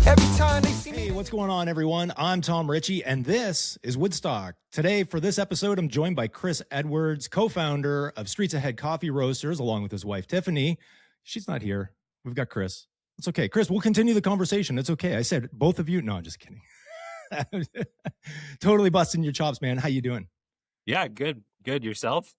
Every time they see me. Hey, what's going on, everyone? I'm Tom Ritchie, and this is Woodstock. Today, for this episode, I'm joined by Chris Edwards, co-founder of Streets Ahead Coffee Roasters, along with his wife, Tiffany. She's not here. We've got Chris. It's okay. Chris, we'll continue the conversation. It's okay. I said both of you. No, I'm just kidding. Totally busting your chops, man. How you doing? Yeah, good. Yourself?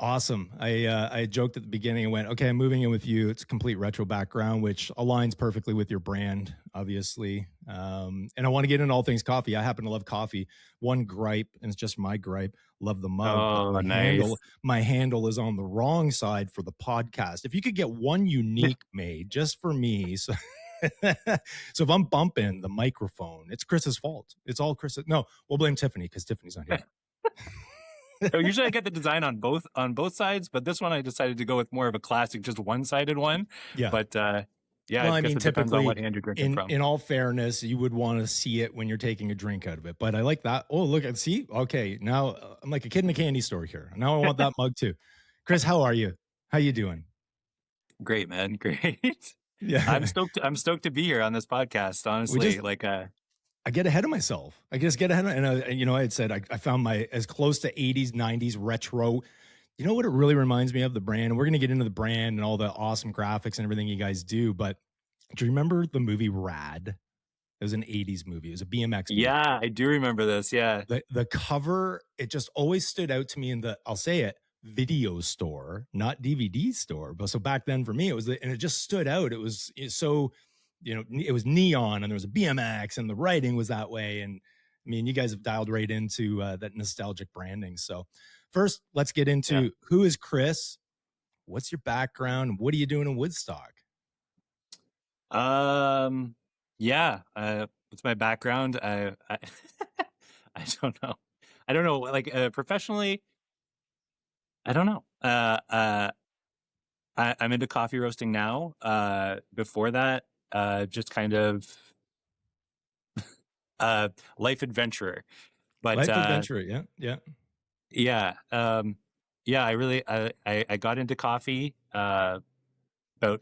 Awesome. I joked at the beginning and went, okay, I'm moving in with you. It's a complete retro background, which aligns perfectly with your brand, obviously. And I want to get into all things coffee. I happen to love coffee. One gripe, and it's just my gripe, love the mug. Oh, my nice. my handle is on the wrong side for the podcast. If you could get one unique made just for me. So, so if I'm bumping the microphone, it's Chris's fault. It's all Chris. No, we'll blame Tiffany because Tiffany's not here. So usually I get the design on both sides, but this one I decided to go with more of a classic, just one-sided one. Yeah. But yeah, well, I guess it depends on typically, what hand you're drinking from. in all fairness, you would want to see it when you're taking a drink out of it. But I like that. Oh, look, see, okay, now I'm like a kid in a candy store here. Now I want that mug too. Chris, how are you? How you doing? Great, man. Great. Yeah, I'm stoked to be here on this podcast. Honestly, I get ahead of myself. I just get ahead of, and I had said I found my as close to 80s, 90s retro. You know what it really reminds me of? The brand. And we're going to get into the brand and all the awesome graphics and everything you guys do. But do you remember the movie Rad? It was an 80s movie. It was a BMX movie. Yeah, I do remember this. Yeah. The cover, it just always stood out to me in the, I'll say it, video store, not DVD store. But so back then for me, and it just stood out. It was so, it was neon and there was a BMX and the writing was that way. And I mean, you guys have dialed right into that nostalgic branding. So first, let's get into who is Chris? What's your background? What are you doing in Woodstock? What's my background? I I don't know. I don't know. Like professionally, I don't know. I'm into coffee roasting now. Before that, just kind of life adventurer. But Life adventurer, yeah. I got into coffee about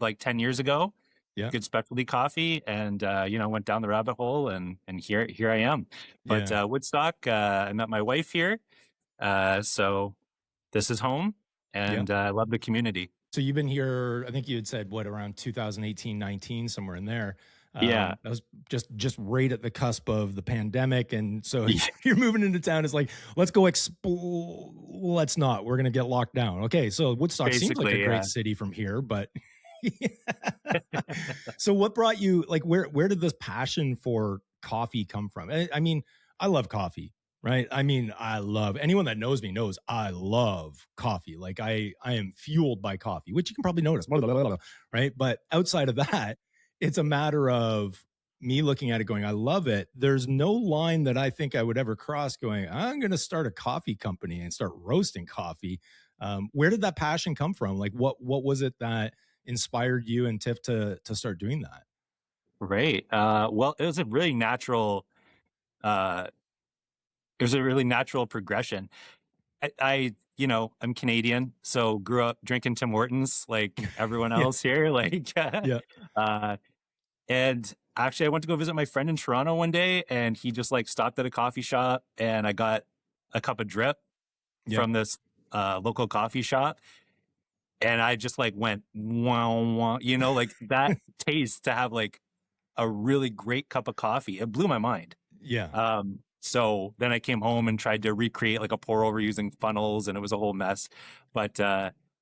like 10 years ago. Yeah. Good specialty coffee, and went down the rabbit hole, and here I am. But Woodstock, I met my wife here, so this is home, and I love the community. So you've been here, I think you had said, what, around 2018, 19, somewhere in there. That was just right at the cusp of the pandemic. And so you're moving into town. It's like, let's go let's not. We're going to get locked down. Okay, so Woodstock seems like a great city from here, but... So what brought you, like, where did this passion for coffee come from? I mean, I love coffee. Right. I mean, anyone that knows me knows I love coffee. Like I am fueled by coffee, which you can probably notice. Right. But outside of that, it's a matter of me looking at it going, I love it. There's no line that I think I would ever cross going, I'm going to start a coffee company and start roasting coffee. Where did that passion come from? Like what was it that inspired you and Tiff to start doing that? Right. Well, it was a really natural progression. I'm Canadian, so grew up drinking Tim Hortons like everyone else here. And actually I went to go visit my friend in Toronto one day, and he just like stopped at a coffee shop, and I got a cup of drip from this local coffee shop. And I just like went, wow, wow, like that taste to have like a really great cup of coffee. It blew my mind. Yeah. So then I came home and tried to recreate like a pour over using funnels, and it was a whole mess. But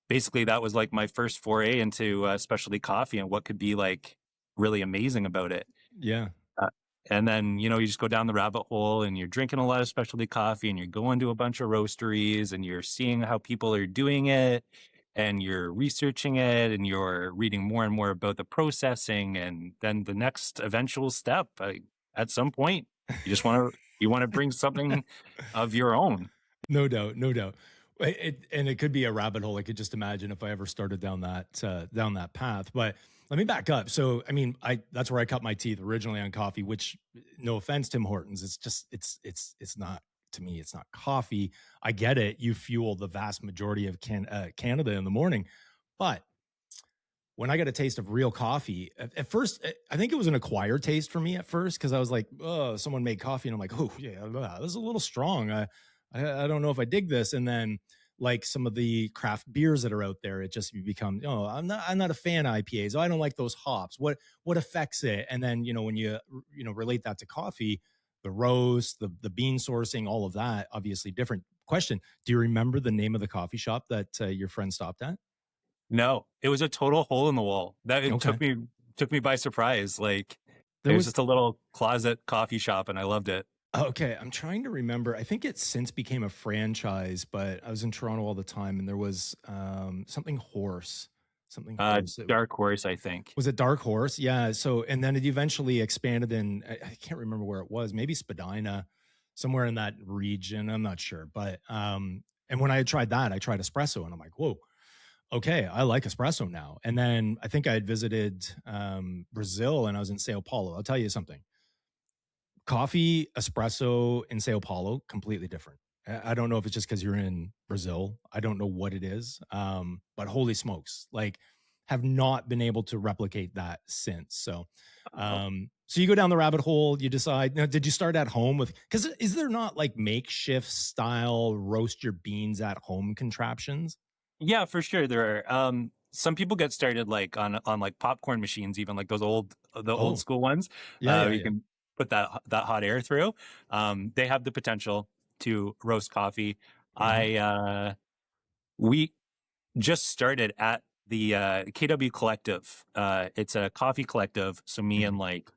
basically that was like my first foray into specialty coffee and what could be like really amazing about it. Yeah. And then, you just go down the rabbit hole, and you're drinking a lot of specialty coffee, and you're going to a bunch of roasteries, and you're seeing how people are doing it, and you're researching it, and you're reading more and more about the processing. And then the next eventual step, at some point, you just want to bring something of your own. No doubt. And it could be a rabbit hole. I could just imagine if I ever started down that path. But let me back up. So, I mean, that's where I cut my teeth originally on coffee, which, no offense, Tim Hortons, it's not, to me, it's not coffee. I get it. You fuel the vast majority of Canada in the morning, but when I got a taste of real coffee, at first, I think it was an acquired taste for me at first because I was like, oh, someone made coffee, and I'm like, oh yeah, this is a little strong. I don't know if I dig this. And then like some of the craft beers that are out there, it just become, oh, I'm not a fan of IPAs. Oh, I don't like those hops. What affects it? And then when you relate that to coffee, the roast, the bean sourcing, all of that, obviously different. Question: do you remember the name of the coffee shop that your friend stopped at? No, it was a total hole in the wall. That it Okay. took me by surprise. Like There it was was just a little closet coffee shop, and I loved it. Okay, I'm trying to remember. I think it since became a franchise, but I was in Toronto all the time, and there was something horse, something horse. Dark Horse, I think. Was it Dark Horse? Yeah. So, and then it eventually expanded in. I can't remember where it was. Maybe Spadina, somewhere in that region. I'm not sure, but and when I tried that, I tried espresso, and I'm like, whoa, okay, I like espresso now. And then I think I had visited Brazil, and I was in Sao Paulo. I'll tell you something: coffee, espresso in Sao Paulo, completely different. I don't know if it's just because you're in Brazil. I don't know what it is. But holy smokes, like have not been able to replicate that since. So, Oh. so you go down the rabbit hole, you decide, now, did you start at home with, because is there not like makeshift style roast your beans at home contraptions? Yeah, for sure. There are some people get started like on like popcorn machines, even like those the old Oh, school ones. yeah, yeah, You yeah. can put that hot air through. They have the potential to roast coffee. Hmm. I We just started at the KW Collective. It's a coffee collective. So me Hmm. and like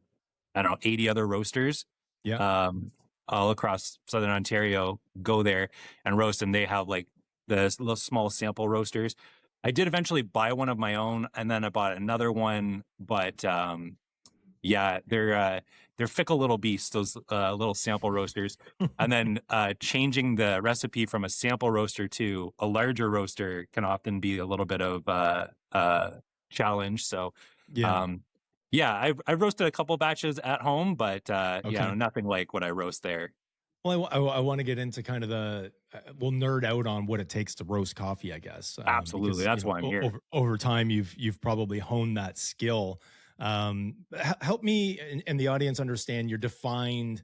I don't know 80 other roasters Yeah. um, all across Southern Ontario go there and roast, and they have like the little small sample roasters. I did eventually buy one of my own, and then I bought another one, but yeah, they're fickle little beasts, those little sample roasters. And then changing the recipe from a sample roaster to a larger roaster can often be a little bit of challenge. So, Yeah. um, yeah, I've roasted a couple batches at home, but yeah, Okay. nothing like what I roast there. Well, I want to get into kind of we'll nerd out on what it takes to roast coffee, I guess, Absolutely, because that's why I'm here. over time you've probably honed that skill. Help me and the audience understand your defined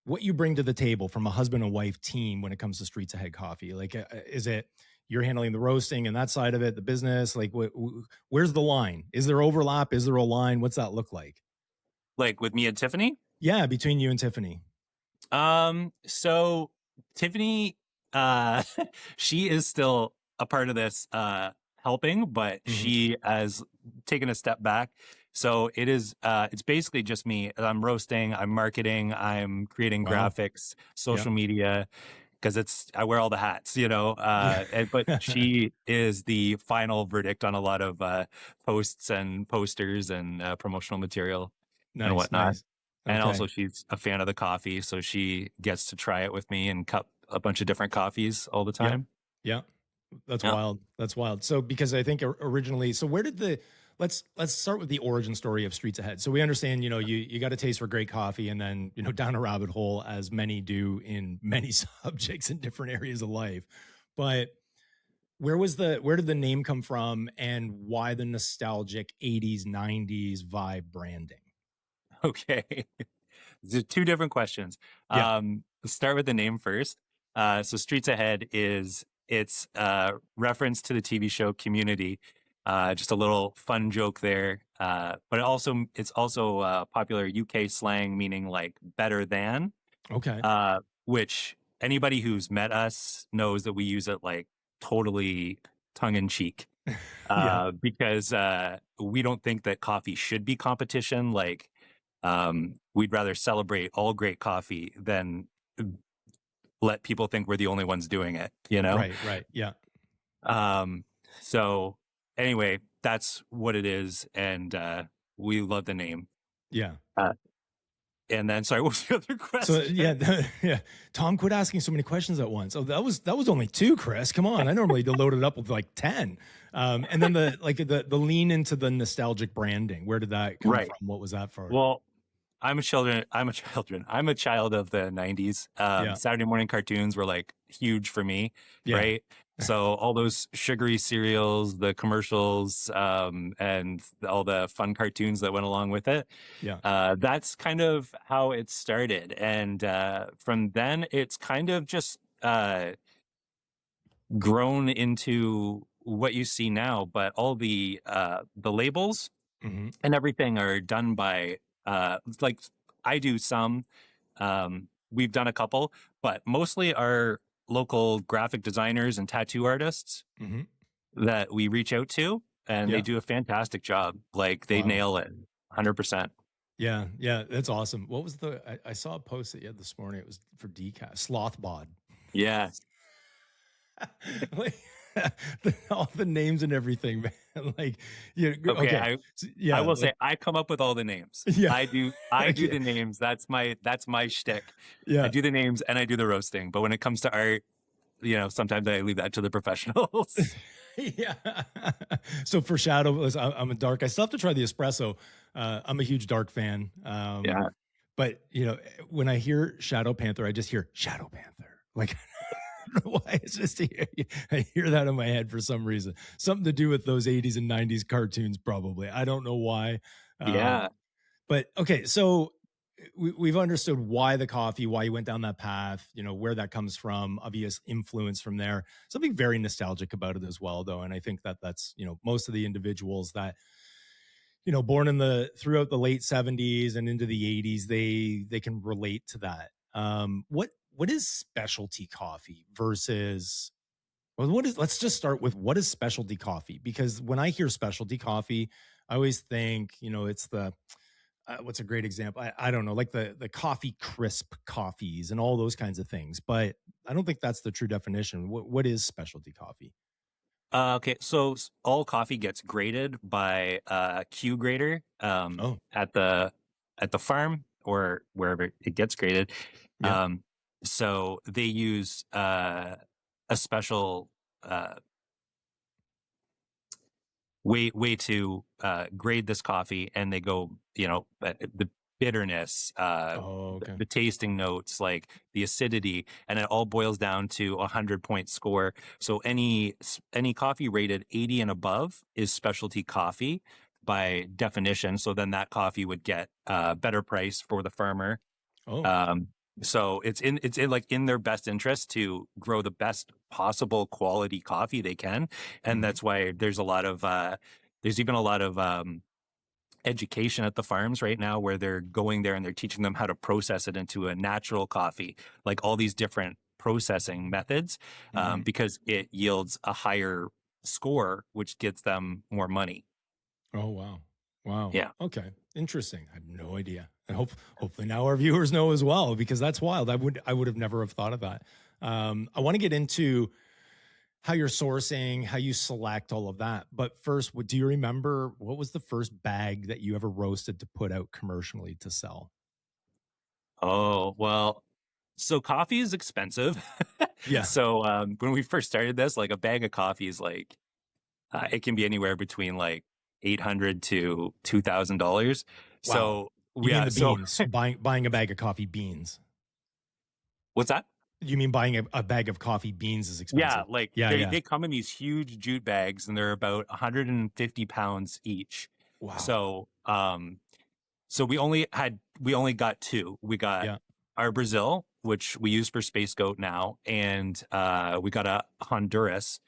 what you bring to the table from a husband and wife team when it comes to Streets Ahead Coffee. Like, is it you're handling the roasting and that side of it, the business? Like, where's the line? Is there overlap? Is there a line? What's that look like? Like with me and Tiffany. Yeah, between you and Tiffany. So Tiffany, uh, she is still a part of this, helping, but Hmm. she has taken a step back. So it's basically just me. I'm roasting, I'm marketing, I'm creating Wow. graphics, Yeah. social media, because I wear all the hats, you know. Yeah. But she is the final verdict on a lot of posts and posters and promotional material and Nice, whatnot. nice. And Okay. also, she's a fan of the coffee, so she gets to try it with me and cup a bunch of different coffees all the Yeah. time. Yeah. That's Yeah. wild. That's wild. So because I think originally, so where did the let's start with the origin story of Streets Ahead. So we understand, you got a taste for great coffee and then, down a rabbit hole as many do in many subjects in different areas of life. But where did the name come from and why the nostalgic 80s, 90s vibe branding? Okay. So two different questions. Yeah. Let's start with the name first. So Streets Ahead it's reference to the TV show Community. Just a little fun joke there. But it's also popular UK slang meaning like better than, Okay. which anybody who's met us knows that we use it like totally tongue in cheek. Yeah. Because we don't think that coffee should be competition. Like, we'd rather celebrate all great coffee than let people think we're the only ones doing it, you know? Right, right. Yeah. Um, so anyway, that's what it is. And we love the name. Yeah. Uh, and then, sorry, what was the other So yeah, question? yeah. Tom, quit asking so many questions at once. Oh, that was only two, Chris. Come on, I normally load it up with like 10. And then the lean into the nostalgic branding. Where did that come Right. from? What was that for? Well, I'm a child of the 90s. Yeah, Saturday morning cartoons were like huge for me, yeah, right? So all those sugary cereals, the commercials, and all the fun cartoons that went along with it. Yeah. That's kind of how it started. And from then, it's kind of just grown into what you see now. But all the labels Hmm. and everything are done by like I do some. We've done a couple, but mostly our local graphic designers and tattoo artists Hmm. that we reach out to, and they Yeah. do a fantastic job. Like they Wow. nail it 100%. Yeah. Yeah. That's awesome. What was I saw a post that you had this morning. It was for decaf, sloth bod. Yeah. Like, all the names and everything, man. Like, yeah. Okay. Okay. I So, I yeah. will say Like, I come up with all the names. yeah. I do Okay. the names. That's my shtick. I Yeah. do the names and I do the roasting. But when it comes to art, sometimes I leave that to the professionals. Yeah. So for Shadow, listen, I'm a dark. I still have to try the espresso. I'm a huge dark fan. Yeah. But when I hear Shadow Panther, I just hear Shadow Panther. Like, I don't know why. It's just I hear that in my head for some reason. Something to do with those 80s and 90s cartoons, probably. I don't know why. Um, Yeah. but okay, so we've understood why the coffee, why you went down that path, where that comes from, obvious influence from there. Something very nostalgic about it as well, though. And I think that that's, most of the individuals that, born in throughout the late 70s and into the 80s, they can relate to that. What is specialty coffee versus, well, let's just start with what is specialty coffee? Because when I hear specialty coffee, I always think, it's what's a great example? I don't know, like the coffee crisp coffees and all those kinds of things. But I don't think that's the true definition. What is specialty coffee? Okay, so all coffee gets graded by a Q grader Oh, at the farm or wherever it gets graded. yeah. Um, so they use a special uh, way to grade this coffee, and they go, the bitterness, Oh, the, okay. the tasting notes, like the acidity, and it all boils down to 100-point score. So any coffee rated 80 and above is specialty coffee by definition. So then that coffee would get a better price for the farmer. Oh. um, so it's in like in their best interest to grow the best possible quality coffee they can, and Hmm. that's why there's even a lot of education at the farms right now where they're going there and they're teaching them how to process it into a natural coffee, like all these different processing methods, Hmm. because it yields a higher score, which gets them more money. Oh, wow. Wow. Yeah. Okay. Interesting. I have no idea. And hopefully now our viewers know as well, because that's wild. I would have never have thought of that. I want to get into how you're sourcing, how you select all of that. But first, do you remember what was the first bag that you ever roasted to put out commercially to sell? Oh, well, so coffee is expensive. Yeah. So when we first started this, like a bag of coffee is like it can be anywhere between like 800 to $2,000. Wow. So You mean yeah, the so beans? Buying a bag of coffee beans? what's that? You mean buying a bag of coffee beans is Yeah, expensive? like Yeah. they Yeah. they come in these huge jute bags and they're about 150 pounds each. Wow. So so we only got two. We got Yeah. our Brazil, which we use for Space Goat now, and we got a Honduras.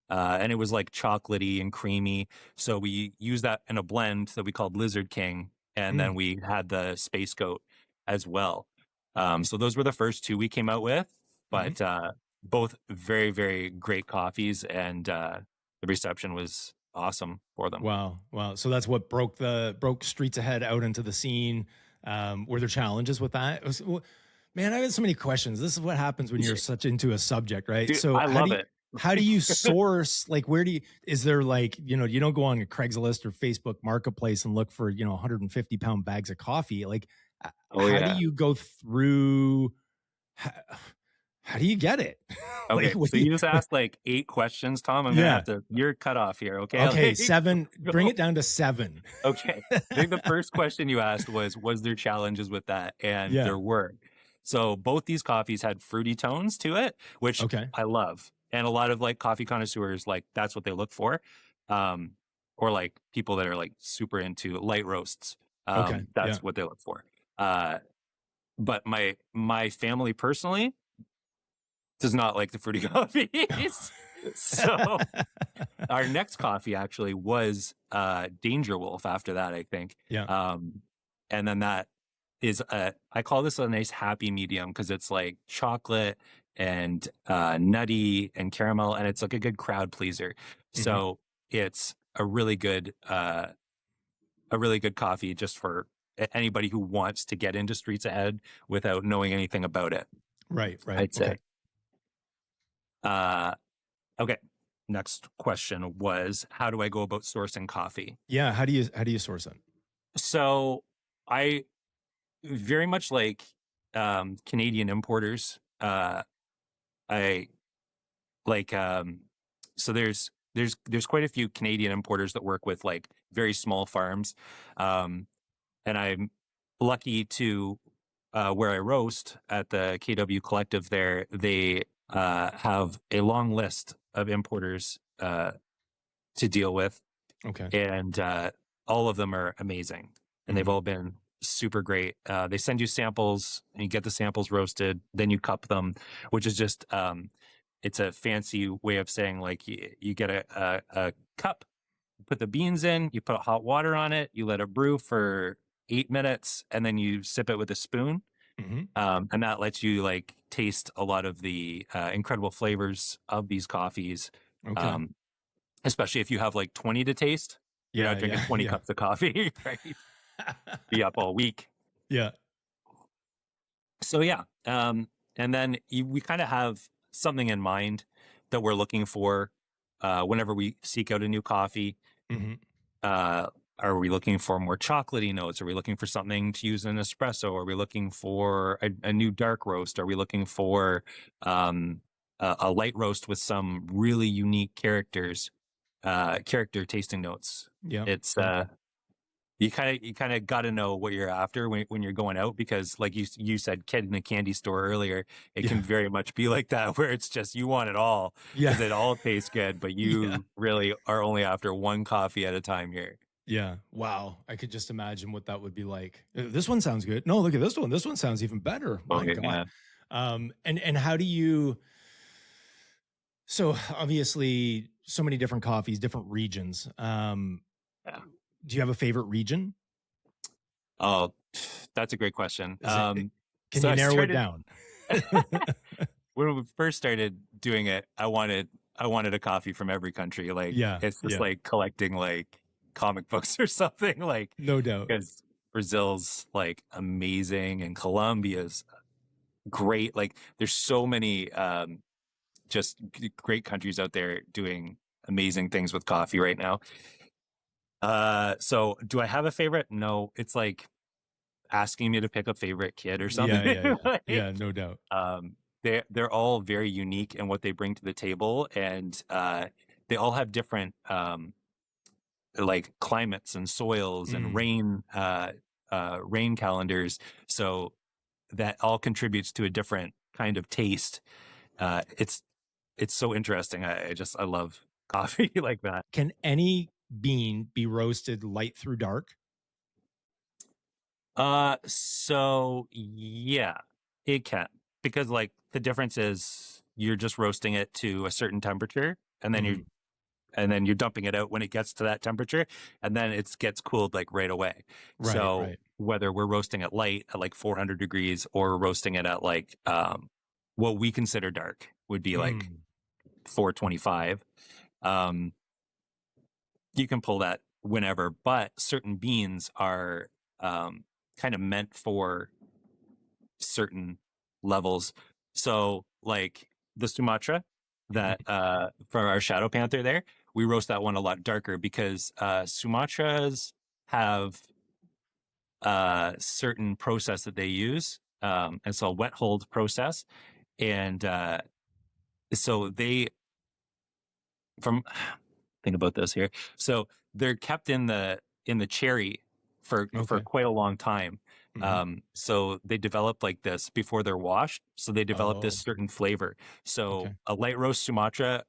And it was like chocolatey and creamy. So we used that in a blend that we called Lizard King, and then Mm. we had the Space Goat as well. So those were the first two we came out with, Hmm. but both very, very great coffees, and the reception was awesome for them. Wow. Wow. So that's what broke Streets Ahead out into the scene. Were there challenges with that? Well, man, I have so many questions. This is what happens when you're such into a subject, right? Dude, So I love it. how do you source? Like, is there like, you don't go on a Craigslist or Facebook Marketplace and look for, 150-pound bags of coffee. Like, Oh how do yeah. you go through? How, how do you get it? Like, Okay, so you just asked like 8 questions, Tom. I'm gonna yeah. have to. You're cut off here. Okay. Okay. Like, 7, bring it down to 7. okay. I think the first question you asked was there challenges with that? And Yeah. there were. So both these coffees had fruity tones to it, which Okay. I love. And a lot of like coffee connoisseurs, like that's what they look for. Um, or like people that are like super into light roasts. Okay. Yeah. That's what they look for. Uh, but my family personally does not like the fruity coffees. So our next coffee actually was Danger Wolf after that, I think. Yeah. And then that is I call this a nice happy medium because it's like chocolate and nutty and caramel, and it's like a good crowd pleaser. Hmm. So it's a really good coffee just for anybody who wants to get into Streets Ahead without knowing anything about it, Right. Right. I'd Okay. say. Uh, okay. Next question was, how do I go about sourcing coffee? Yeah. How do you source it? So I very much like Canadian importers. I like so there's quite a few Canadian importers that work with like very small farms. And I'm lucky to where I roast at the KW Collective there, they have a long list of importers to deal with, Okay. and all of them are amazing, and they've Hmm. all been super great. They send you samples, and you get the samples roasted, then you cup them, which is just it's a fancy way of saying like you get a cup, put the beans in, you put hot water on it, you let it brew for 8 minutes, and then you sip it with a spoon. Hmm. And that lets you like taste a lot of the incredible flavors of these coffees. Okay. Um, Especially if you have like 20 to taste, you're Yeah. not Yeah. drinking 20 Yeah. cups of coffee, right? Be up all week. Yeah. So yeah. And then we kind of have something in mind that we're looking for whenever we seek out a new coffee. Hmm. Uh, are we looking for more chocolatey notes? Are we looking for something to use in espresso? Are we looking for a new dark roast? Are we looking for a light roast with some really unique character tasting notes? Yeah. It's Yeah. you kind of got to know what you're after when you're going out, because like you said, kid in a candy store earlier, it Yeah. can very much be like that, where it's just you want it all Yeah. because it all tastes good, but Yeah. you really are only after one coffee at a time here. Yeah. Wow. I could just imagine what that would be like. This one sounds good. No, look at this one. This one sounds even better. Oh My God. yeah. And how do you, so obviously so many different coffees, different regions. Yeah. Do you have a favorite region? Oh, that's a great question. Is it, can So you I narrow it started down? when we first started doing it. I wanted a coffee from every country. Like Yeah. it's just Yeah. like collecting like comic books or something. Like No doubt. because Brazil's like amazing and Colombia's great. Like there's so many just great countries out there doing amazing things with coffee right now. So do I have a favorite? No, it's like asking me to pick a favorite kid or Yeah. something. Yeah. Yeah. Like, Yeah. No doubt. um, they're all very unique in what they bring to the table, and they all have different like climates and soils and Mm. rain calendars. So that all contributes to a different kind of taste. It's so interesting. I love coffee like that. Can any bean be roasted light through dark? So yeah, it can, because like the difference is you're just roasting it to a certain temperature, and then Mhm. you're dumping it out when it gets to that temperature, and then it gets cooled like right away. Right, So right. whether we're roasting it light at like 400 degrees or roasting it at like what we consider dark would be like Mm. 425, um you can pull that whenever, but certain beans are um kind of meant for certain levels. So like the Sumatra Mhm. that for our Shadow Panther there, we roast that one a lot darker because Sumatras have certain process that they use. It's a wet hold process. And so they from think about this here. So they're kept in the cherry for Okay. quite a long time. Hmm. So they develop like this before they're washed. So they develop this Oh, certain flavor. So okay. a light roast Sumatra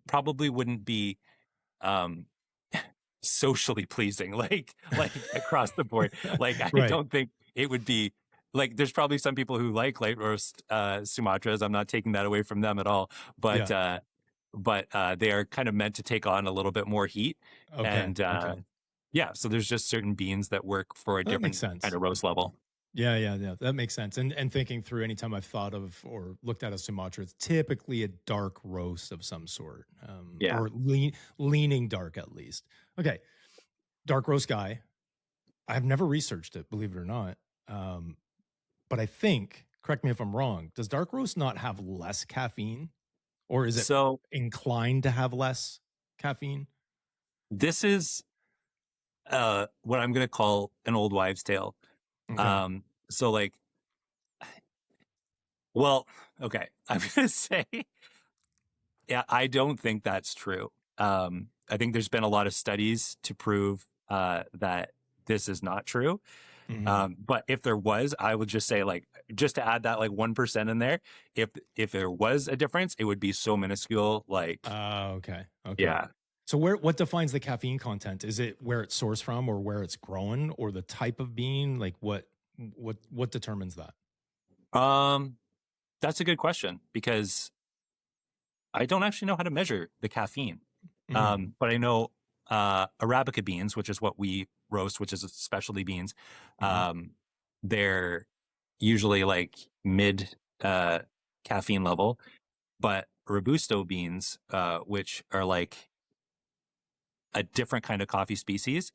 probably wouldn't be um socially pleasing like across the board. Like I Right. don't think it would be like there's probably some people who like light roast Sumatras. I'm not taking that away from them at all, but Yeah. uh they are kind of meant to take on a little bit more heat. Okay. And Okay. yeah, so there's just certain beans that work for a Well, that makes different kind sense. of roast level. Yeah, yeah, yeah. That makes sense. And thinking through anytime I've thought of or looked at a Sumatra, it's typically a dark roast of some sort, Yeah. or leaning dark at least. Okay, dark roast guy. I've never researched it, believe it or not. Um, but I think, correct me if I'm wrong, does dark roast not have less caffeine, or is it So inclined to have less caffeine? this is what I'm gonna call an old wives' tale. Okay. So like, well, okay, I'm gonna say, yeah, I don't think that's true. I think there's been a lot of studies to prove that this is not true. Hmm. But if there was, I would just say like just to add that like 1% in there, if there was a difference, it would be so minuscule. Like, Okay. Okay. yeah. So what defines the caffeine content? Is it where it's sourced from or where it's grown or the type of bean? Like what determines that? Um, that's a good question because I don't actually know how to measure the caffeine. Hmm. But I know Arabica beans, which is what we roast, which is specialty beans. Hmm. Um, they're usually like mid caffeine level, but Robusto beans, which are like a different kind of coffee species,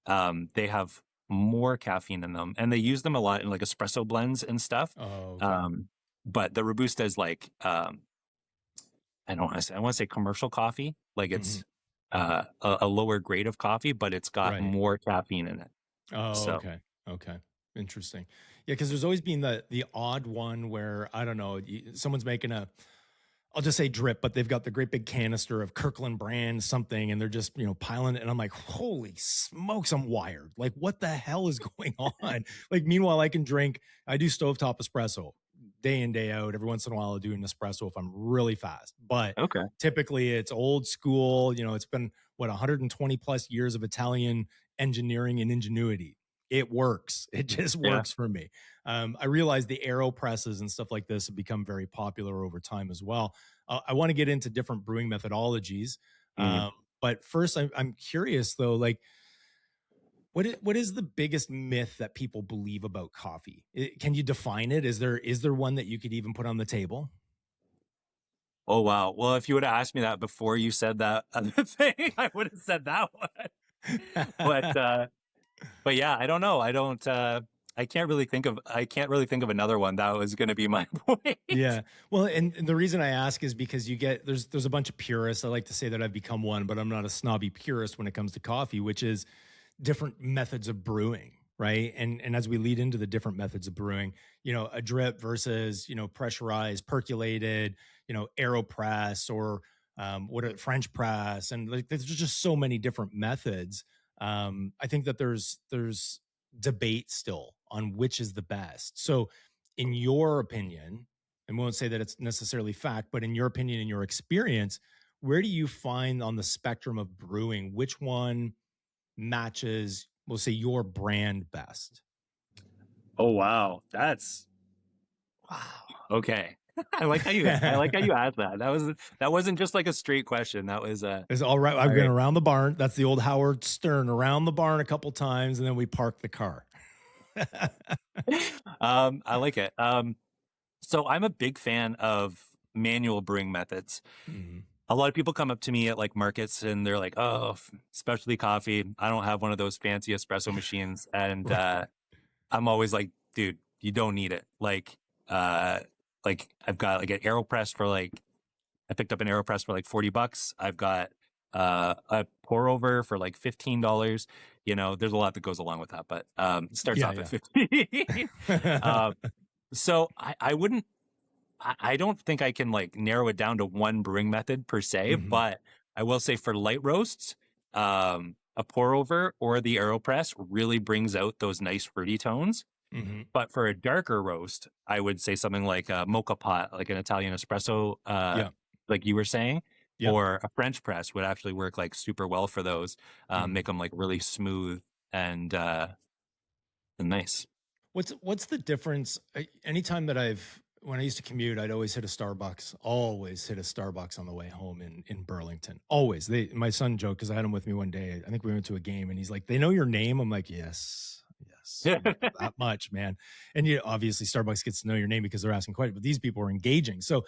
they have more caffeine in them, and they use them a lot in like espresso blends and stuff. Oh, okay. Um, but the Robusta is like I don't want to say I want to say commercial coffee. Like Hmm. it's a lower grade of coffee, but it's got Right. more caffeine in it. Oh, So okay. Okay. Interesting. Yeah, because there's always been the odd one where I don't know, someone's making a I'll just say drip, but they've got the great big canister of Kirkland brand something, and they're just piling it. And I'm like, holy smokes, I'm wired. Like, what the hell is going on? Like, meanwhile, I can drink. I do stovetop espresso day in day out. Every once in a while, I'll do an espresso if I'm really fast. But okay, typically, it's old school. It's been what 120 plus years of Italian engineering and ingenuity. It works. It just yeah, works for me. I realize the aero presses and stuff like this have become very popular over time as well. I want to get into different brewing methodologies. mm. Um, but first, I'm curious though, like what is the biggest myth that people believe about coffee? Can you define it? Is there one that you could even put on the table? Oh wow. Well, if you would have asked me that before you said that other thing, I would have said that one. But but yeah, I don't know. I can't really think of another one that was going to be my point. Yeah. Well, and the reason I ask is because there's a bunch of purists. I like to say that I've become one, but I'm not a snobby purist when it comes to coffee, which is different methods of brewing, right? And as we lead into the different methods of brewing, a drip versus, pressurized, percolated, AeroPress or French press, and like there's just so many different methods. I think that there's debate still on which is the best. So in your opinion, and we won't say that it's necessarily fact, but in your opinion, in your experience, where do you find on the spectrum of brewing, which one matches, we'll say, your brand best? Oh wow. That's wow. Okay. I like how you asked that. That wasn't just like a straight question. That was It's all right. all I've been right. around the barn. That's the old Howard Stern, around the barn a couple times, and then we park the car. I like it. So I'm a big fan of manual brewing methods. Mhm. A lot of people come up to me at like markets and they're like, "Oh, specialty coffee. I don't have one of those fancy espresso machines." And Right. I'm always like, "Dude, you don't need it." Uh, like I've got like an AeroPress for like I picked up an AeroPress for like $40. I've got a pour over for like $15. There's a lot that goes along with that, but it starts Yeah, off at yeah. 50. um, so I wouldn't I don't think I can like narrow it down to one brewing method per se, Mhm. but I will say for light roasts, a pour over or the AeroPress really brings out those nice fruity tones. Hmm. But for a darker roast, I would say something like a mocha pot, like an Italian espresso, Yeah. like you were saying, Yep. or a French press would actually work like super well for those. Make Mhm. them like really smooth and nice. What's the difference? Anytime that when I used to commute, I'd always hit a Starbucks. Always hit a Starbucks on the way home in Burlington. Always. My son joked because I had him with me one day. I think we went to a game, and he's like, "They know your name." I'm like, "Yes, yes, we know that much, man." And obviously Starbucks gets to know your name because they're asking questions, but these people are engaging. So,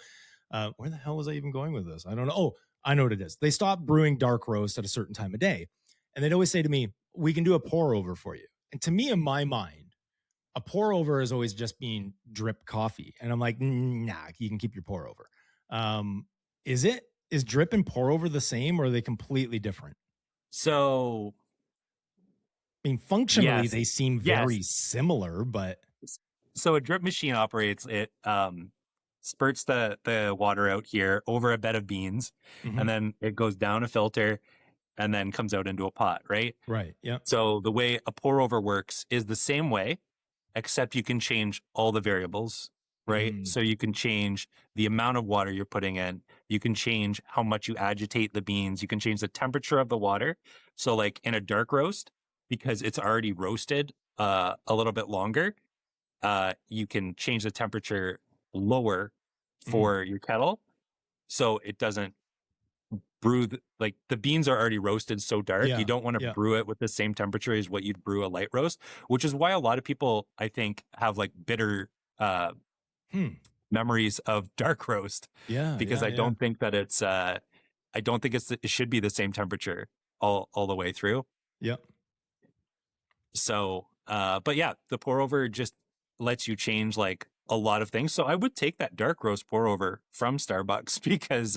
where the hell was I even going with this? I don't know. Oh, I know what it is. They stopped brewing dark roast at a certain time of day, and they'd always say to me, "We can do a pour over for you." And to me, in my mind, a pour over is always just being drip coffee. And I'm like, nah, you can keep your pour over. Um, is drip and pour over the same, or are they completely different? So I mean, functionally, yes, they seem yes. very similar, but So a drip machine operates it spurts the water out here over a bed of beans, mhm, and then it goes down a filter and then comes out into a pot, right? right. Yeah. So the way a pour over works is the same way, except you can change all the variables, right? Mm, So you can change the amount of water you're putting in. You can change how much you agitate the beans. You can change the temperature of the water. So like in a dark roast, because it's already roasted a little bit longer, you can change the temperature lower mm, for your kettle so it doesn't brew like the beans are already roasted so dark. You yeah. don't want to Yeah. brew it with the same temperature as what you'd brew a light roast, which is why a lot of people I think have like bitter uh Hmm. memories of dark roast Yeah. because Yeah. Yeah. I don't think it should be the same temperature all the way through. Yep. So, but yeah, the pour over just lets you change like a lot of things. So I would take that dark roast pour over from Starbucks because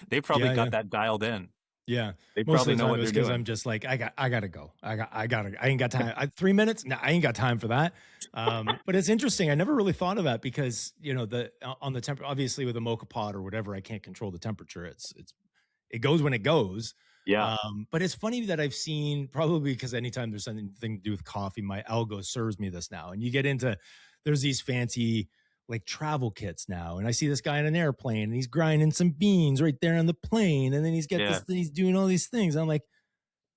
they probably Yeah. got Yeah. that dialed in. Yeah. They Most probably of the know time what it was they're because I'm doing. just like, I gotta go. I ain't got time. 3 minutes? No, I ain't got time for that. But it's interesting. I never really thought of that because, on the temper, obviously with a mocha pot or whatever, I can't control the temperature. It goes when it goes. Yeah, But it's funny that I've seen, probably because anytime there's something to do with coffee, my algo serves me this now. And you get into, there's these fancy like travel kits now. And I see this guy in an airplane and he's grinding some beans right there on the plane. And then yeah. he's doing all these things. I'm like,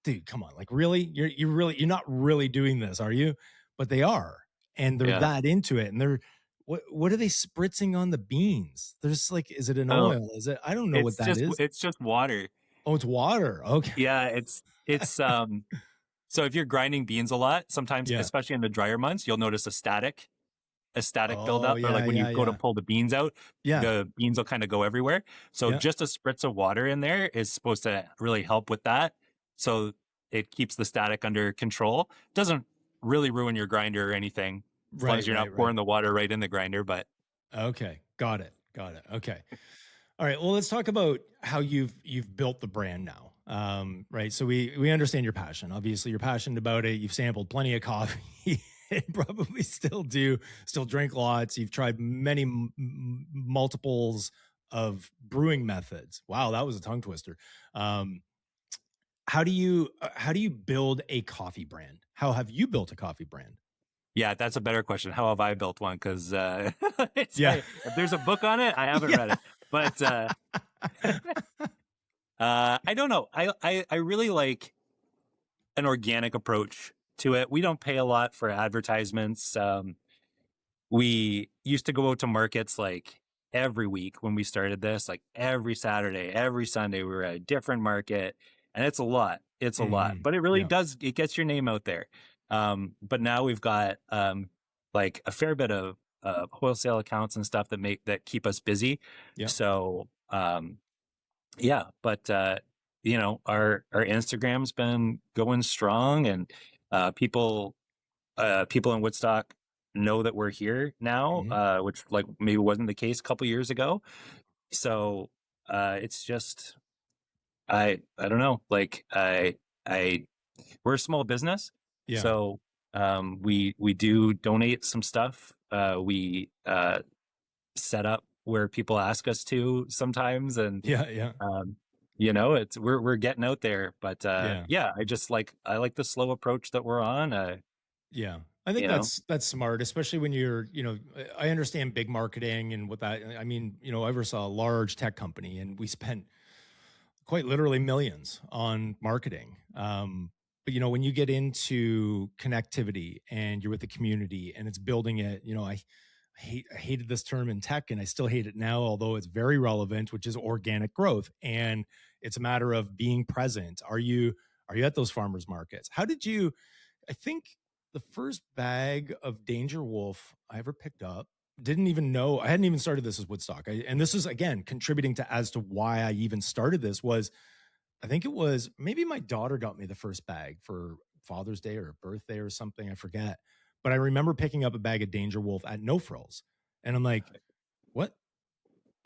dude, come on. Like, really? You're not really doing this, are you? But they are. And they're Yeah. that into it. And what are they spritzing on the beans? There's like, is it an Oh, oil? Is it, I don't know what that is. it's just water. Oh, it's water. Okay. Yeah, it's so if you're grinding beans a lot, sometimes Yeah. especially in the drier months, you'll notice a static Oh, buildup, or yeah, like when you yeah, go to yeah. pull the beans out, Yeah. the beans will kind of go everywhere. So Yeah. just a spritz of water in there is supposed to really help with that. So it keeps the static under control. Doesn't really ruin your grinder or anything as long as Right, you're right, not right. pouring the water right in the grinder. But Okay. Got it. Got it. Okay. All right. Well, let's talk about how you've built the brand now. Right. So we understand your passion. Obviously, you're passionate about it. You've sampled plenty of coffee and probably still do, still drink lots. You've tried many multiples of brewing methods. Wow, that was a tongue twister. Um, how do you build a coffee brand? How have you built a coffee brand? yeah, that's a better question. How have I built one? Because Yeah. if there's a book on it, I haven't read Yeah. it. But I don't know. I really like an organic approach to it. We don't pay a lot for advertisements. We used to go out to markets like every week when we started this, like every Saturday, every Sunday, we were at a different market. And it's a lot. It's a lot. Mhm. But it really Yeah. does, it gets your name out there. But now we've got like a fair bit of wholesale accounts and stuff that keep us busy. Yeah. So yeah, but our Instagram's been going strong, and people people in Woodstock know that we're here now, Mhm. which like maybe wasn't the case a couple years ago. So it's just I don't know. Like I we're a small business, Yeah. so we do donate some stuff. We set up where people ask us to sometimes, and Yeah. Yeah. um, You know, it's we're getting out there, but Yeah. yeah, I like the slow approach that we're on. Yeah. I think You know, that's smart, especially when you're, I understand big marketing and what that I mean, I oversaw a large tech company and we spent quite literally millions on marketing. But when you get into connectivity and you're with the community and it's building it, I hated this term in tech and I still hate it now, although it's very relevant, which is organic growth. And it's a matter of being present. Are you at those farmers markets? How did you I think the first bag of Danger Wolf I ever picked up, didn't even know I hadn't even started this as Woodstock. And this is again contributing to as to why I even started this was I think it was maybe my daughter got me the first bag for Father's Day or birthday or something. I forget. But I remember picking up a bag of Danger Wolf at No Frills. And I'm like, what?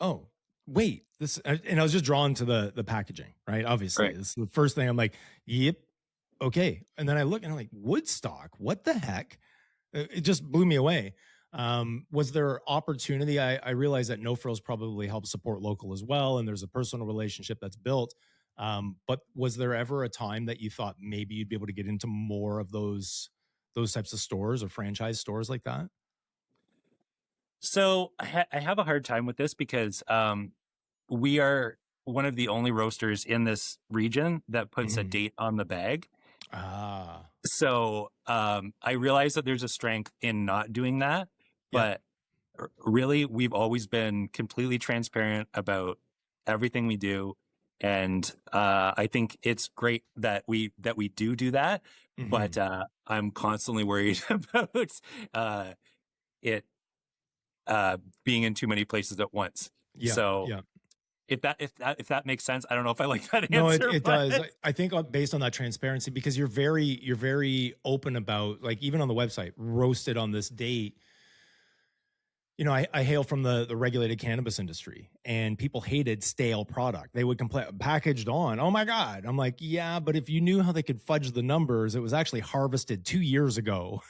Oh, wait. And I was just drawn to the packaging, right? Obviously. right. This is the first thing I'm like, yep, okay. And then I look and I'm like, Woodstock, what the heck? It just blew me away. Was there opportunity? I realized that No Frills probably helps support local as well, and there's a personal relationship that's built. But was there ever a time that you thought maybe you'd be able to get into more of those types of stores or franchise stores like that? So I have a hard time with this because we are one of the only roasters in this region that puts a Mhm. date on the bag. Ah, So I realize that there's a strength in not doing that, yeah. but really, we've always been completely transparent about everything we do, and I think it's great that we do that. But Hmm. I'm constantly worried about uh, it being in too many places at once. Yeah, So yeah. if that makes sense, I don't know if I like that No, it answer, it but does. I think based on that transparency, because you're very open about like even on the website, roasted on this date. I hail from the regulated cannabis industry, and people hated stale product. They would complain, packaged on. Oh my god! I'm like, yeah, but if you knew how they could fudge the numbers, it was actually harvested 2 years ago,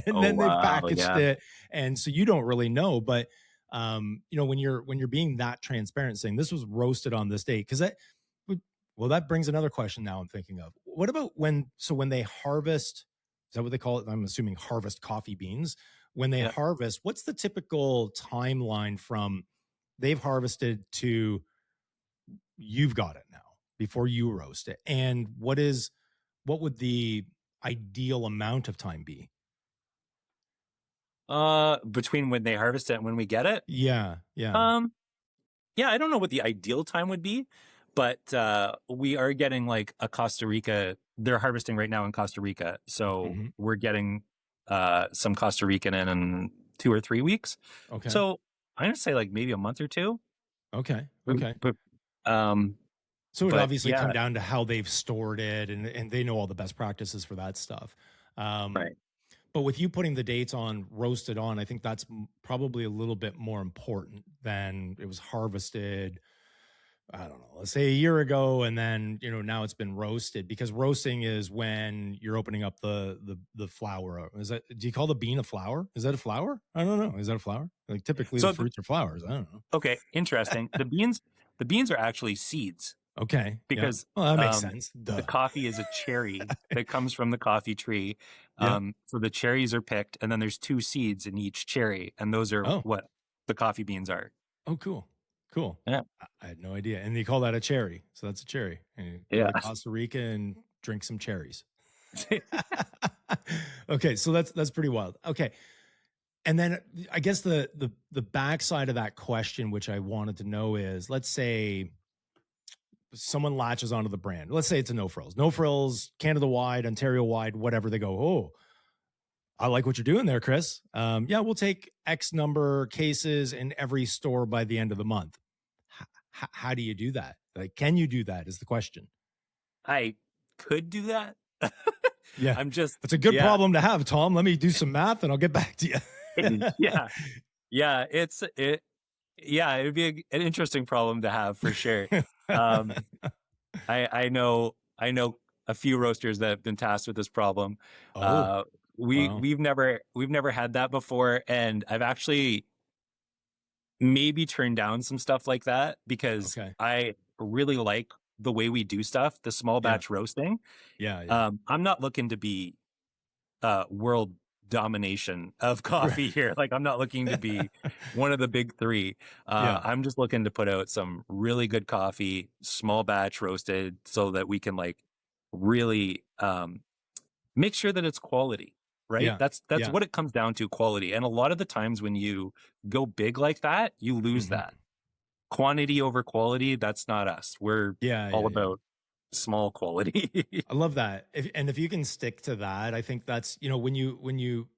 and oh then they've wow, packaged yeah. it, and so you don't really know. But when you're being that transparent, saying this was roasted on this date, because well, that brings another question. Now I'm thinking of what about when they harvest? Is that what they call it? I'm assuming harvest coffee beans when they Yeah. harvest, what's the typical timeline from they've harvested to you've got it now before you roast it? And what would the ideal amount of time be? Between when they harvest it and when we get it. Yeah, yeah. Um, Yeah, I don't know what the ideal time would be, but we are getting like a Costa Rica. They're harvesting right now in Costa Rica, so Hmm. we're getting some Costa Rican in 2 or 3 weeks. Okay. So I'm gonna say like maybe a month or two. Okay. Mm, Okay. um, So it but obviously come yeah, down to how they've stored it and they know all the best practices for that stuff. Um, right. but with you putting the dates on roasted on, I think that's probably a little bit more important than it was harvested. I don't know, let's say a year ago, and then now it's been roasted because roasting is when you're opening up the flour. Is that do you call the bean a flour? Is that a flour? I don't know. Is that a flour? Like typically the So fruits are flowers. I don't know. okay, interesting. The beans are actually seeds Okay, yeah. because Well, that makes um, sense. the Duh. coffee is a cherry that comes from the coffee tree. Yeah. So the cherries are picked, and then there's two seeds in each cherry, and those are Oh. what the coffee beans are. Oh, cool. Cool. Yeah, I had no idea. And they call that a cherry. So that's a cherry. And you go yeah. to Costa Rica and drink some cherries. Okay, so that's pretty wild. Okay. And then I guess the backside of that question, which I wanted to know is, let's say someone latches onto the brand. Let's say it's a No Frills, Canada wide, Ontario wide, whatever. They go, oh, I like what you're doing there, Chris. Yeah, we'll take X number cases in every store by the end of the month. How do you do that? Like, can you do that? Is the question. I could do that. Yeah, I'm just, that's a good yeah, problem to have, Tom. Let me do some math and I'll get back to you. yeah, yeah. Yeah. It'd be an interesting problem to have for sure. Um, I know a few roasters that have been tasked with this problem. Oh, Uh, wow. we've never had that before, and I've actually maybe turned down some stuff like that because Okay. I really like the way we do stuff, the small Yeah. batch roasting, Yeah. Yeah. I'm not looking to be world domination of Right. coffee here. Like I'm not looking to be one of the big three. Yeah. I'm just looking to put out some really good coffee, small batch roasted, so that we can like really make sure that it's quality. Right. Yeah. That's Yeah. what it comes down to, quality. And a lot of the times when you go big like that, you lose Hmm. that. Quantity over quality, that's not us. We're Yeah. all Yeah. Yeah. about small quality. I love that. If you can stick to that, I think that's, when you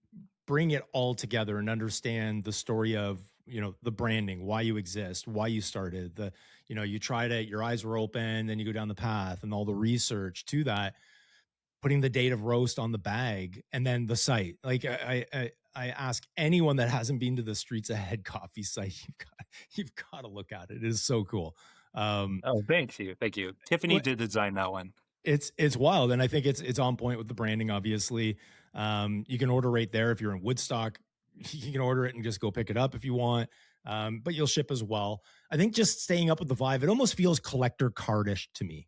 bring it all together and understand the story of, the branding, why you exist, why you started, you tried it, your eyes were open, then you go down the path and all the research to that, putting the date of roast on the bag, and then the site. Like I ask anyone that hasn't been to the Streets Ahead coffee site, you've got to look at it. It is so cool. Um, Oh, thank you. Thank you. Tiffany did design that one. it's wild, and I think it's on point with the branding. Obviously, you can order right there if you're in Woodstock. You can order it and just go pick it up if you want. But you'll ship as well. I think just staying up with the vibe. It almost feels collector cardish to me,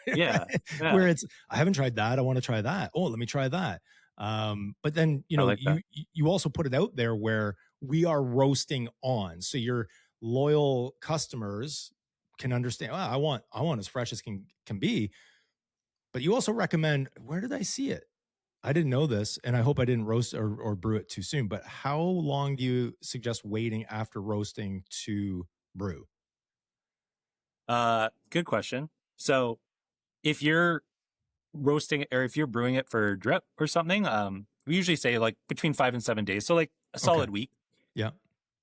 Yeah. where Yeah. it's I haven't tried that. I want to try that. Oh, let me try that. But then I like that. you also put it out there where we are roasting on, so your loyal customers can understand. Oh, I want as fresh as can be, but you also recommend, where did I see it? I didn't know this, and I hope I didn't roast or brew it too soon. But how long do you suggest waiting after roasting to brew? Good question. So if you're roasting or if you're brewing it for drip or something, we usually say like between 5 and 7 days. So like a Okay. solid week. Yeah.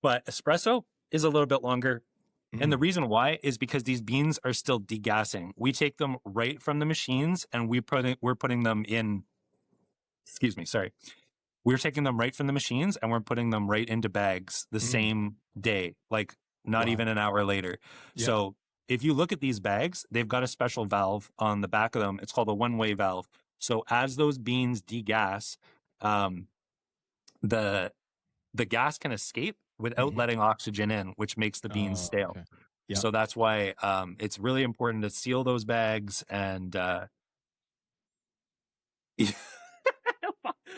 But espresso is a little bit longer. And the Mm. reason why is because these beans are still degassing. We take them right from the machines and we're putting them in, excuse me, sorry. We're taking them right from the machines and we're putting them right into bags the Mm. same day, like not Wow. even an hour later. Yeah. So if you look at these bags, they've got a special valve on the back of them. It's called a one-way valve. So as those beans degas, um, the the gas can escape without Hmm. letting oxygen in, which makes the beans Oh, stale. okay. Yeah. So that's why it's really important to seal those bags. And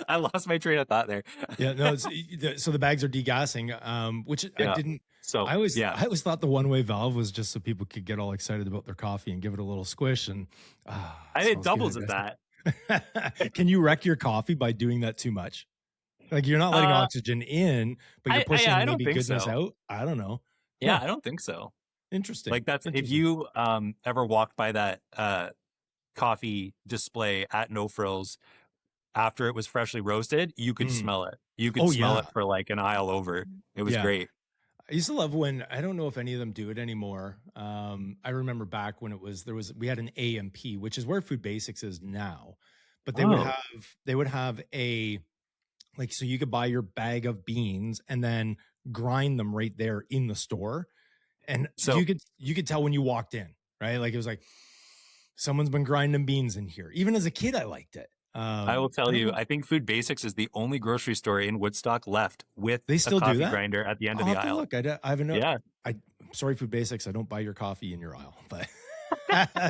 I lost my train of thought there. Yeah. No. So the bags are degassing, which I Yeah. didn't. So yeah, I always thought the one way valve was just so people could get all excited about their coffee and give it a little squish, and it smells doubles good. as that. Can you wreck your coffee by doing that too much? Like, you're not letting Uh, oxygen in, but you're yeah, pushing I don't maybe think goodness so. out. I don't know. Yeah, Huh. I don't think so. Interesting. Like that's if Interesting. you ever walked by that coffee display at No Frills after it was freshly roasted, you could Mm. smell it. You could Oh smell it yeah. for like an aisle over. It was Yeah. great. I used to love when, I don't know if any of them do it anymore. I remember back when we had an AMP, which is where Food Basics is now, but Oh, they would have a, like, so you could buy your bag of beans and then grind them right there in the store, and so you could tell when you walked in, right? Like, it was like, someone's been grinding beans in here. Even as a kid, I liked it. I will I tell don't you, know. I think Food Basics is the only grocery store in Woodstock left with They a still do coffee that. grinder at the end of I'll the have to aisle. look. I haven't know. Yeah. I Sorry, Food Basics. I don't buy your coffee in your aisle, but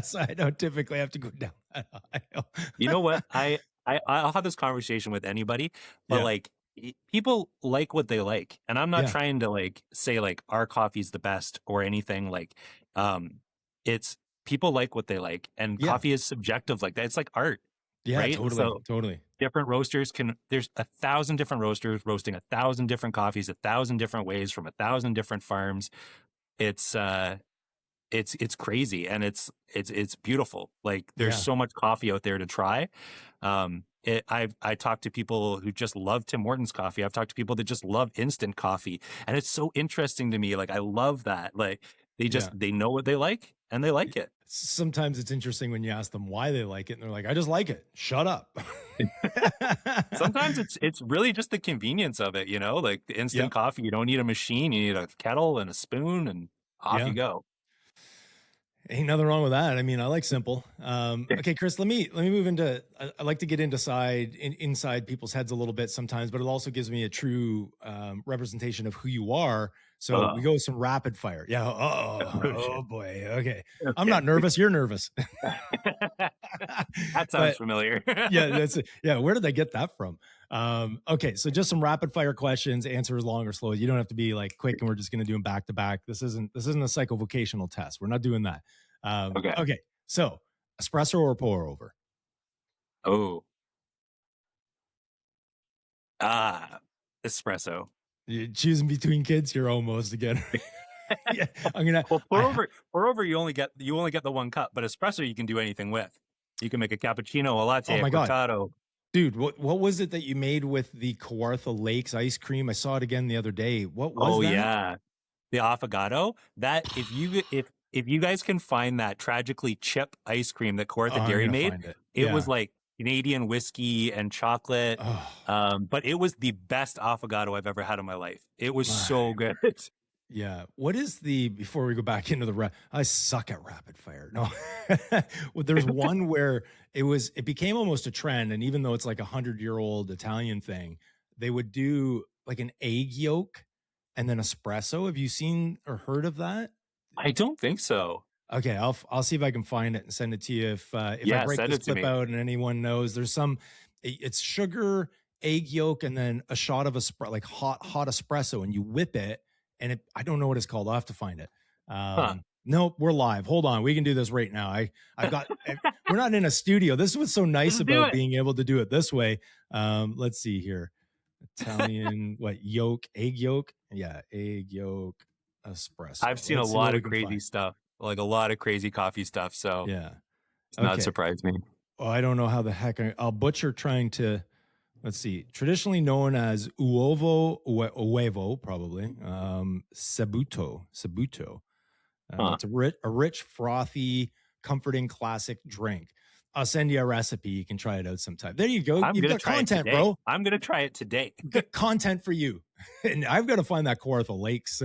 so I don't typically have to go down that aisle. You know what? I'll have this conversation with anybody, but Yeah, like people like what they like. And I'm not yeah, trying to like say like our coffee's the best or anything like um it's people like what they like and yeah, coffee is subjective like that. It's like art, yeah. right? Totally, So totally. different roasters there's 1,000 different roasters roasting 1,000 different coffees 1,000 different ways from 1,000 different farms. It's it's crazy and it's beautiful. Like there's Yeah, so much coffee out there to try. I talk to people who just love Tim Hortons coffee. I've talked to people that just love instant coffee, and it's so interesting to me. Like I love that. Like yeah. they know what they like and they like it. Sometimes it's interesting when you ask them why they like it, and they're like, "I just like it." Shut up. Sometimes it's really just the convenience of it, you know, like the instant Yep. coffee. You don't need a machine. You need a kettle and a spoon, and off Yeah. you go. Ain't nothing wrong with that. I mean, I like simple. Okay, Chris, let me move into. I like to get inside people's heads a little bit sometimes, but it also gives me a true representation of who you are. So we Oh, go with some rapid fire. Yeah. Oh boy. Okay. I'm okay. not nervous. You're nervous. That sounds But familiar. yeah, that's it. Yeah. Where did I get that from? Okay, so just some rapid fire questions. Answer as long or slow. You don't have to be like quick, and we're just going to do them back to back. This isn't a psychovocational test. We're not doing that. Okay. Okay, so espresso or pour over? Oh, ah, espresso. You choosing between kids, you're almost again. Yeah, I'm gonna. Well, I ha- pour over, you only get the one cup, but espresso you can do anything with. You can make a cappuccino, a oh latte, a my god, cortado. dude, what was it that you made with the Kawartha Lakes ice cream? I saw it again the other day. What was Oh that? yeah, the affogato. That if you guys can find that tragically chip ice cream that Oh, Kawartha I'm Dairy gonna made, find it. it was Yeah. like Canadian whiskey and chocolate. Oh, But it was the best affogato I've ever had in my life. It was my. so good. Yeah. What is the before we go back into the I suck at rapid fire. No. Well, there's one where it became almost a trend, and even though it's like 100-year-old Italian thing, they would do like an egg yolk and then espresso. Have you seen or heard of that? I don't think so. Okay, I'll see if I can find it and send it to you. If I Yeah, break send this it to clip me. out and anyone knows, it's sugar, egg yolk, and then a shot of like hot espresso, and you whip it. And I don't know what it's called. I'll have to find it. Huh. Nope, we're live. Hold on, we can do this right now. We're not in a studio. This is what's so nice Let's do about it. being able to do it this way. Let's see here. Italian what yolk, egg yolk? Yeah, egg yolk I've espresso. seen a Let's see what lot we of can crazy find. stuff, like a lot of crazy coffee stuff. So Yeah. it's not Okay. surprise me. Oh, I don't know how the heck I'll butcher trying to. Let's see. Traditionally known as uovo, probably. Sabuto. Huh. It's a rich, frothy, comforting classic drink. I'll send you a recipe. You can try it out sometime. There you go. I'm You've gonna got try it content, today. bro. I'm gonna try it today. Got content for you. And I've got to find that Kawartha Lakes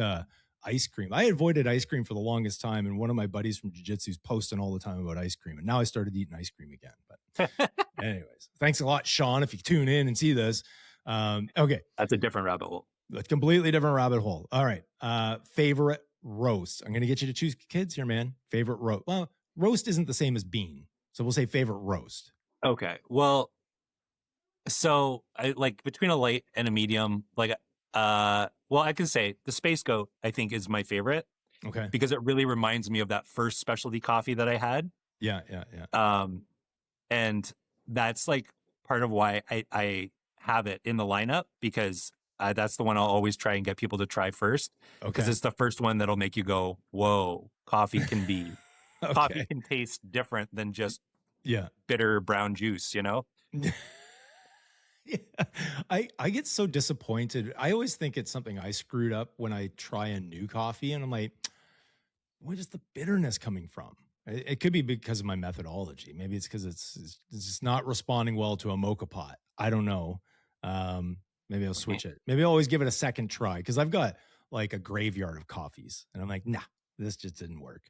ice cream. I avoided ice cream for the longest time, and one of my buddies from jiu-jitsu is posting all the time about ice cream. And now I started eating ice cream again. But anyways, thanks a lot, Sean, if you tune in and see this. Okay, That's a different rabbit hole. a completely different rabbit hole. All right. Favorite roast. I'm going to get you to choose kids here, man. Favorite roast. Well, roast isn't the same as bean. So we'll say favorite roast. Okay. Well, so I like between a light and a medium, like well, I can say the Space Goat, I think, is my favorite Okay. because it really reminds me of that first specialty coffee that I had. Yeah, yeah, yeah. Um, and that's like part of why I have it in the lineup because that's the one I'll always try and get people to try first because Okay. it's the first one that'll make you go, "Whoa, coffee Okay. can taste different than just Yeah. bitter brown juice," you know? Yeah. I get so disappointed. I always think it's something I screwed up when I try a new coffee, and I'm like, what is the bitterness coming from? It could be because of my methodology. Maybe it's because it's just not responding well to a mocha pot. I don't know. Maybe I'll Mhm. switch it. Maybe I'll always give it a second try because I've got like a graveyard of coffees, and I'm like, nah, this just didn't work.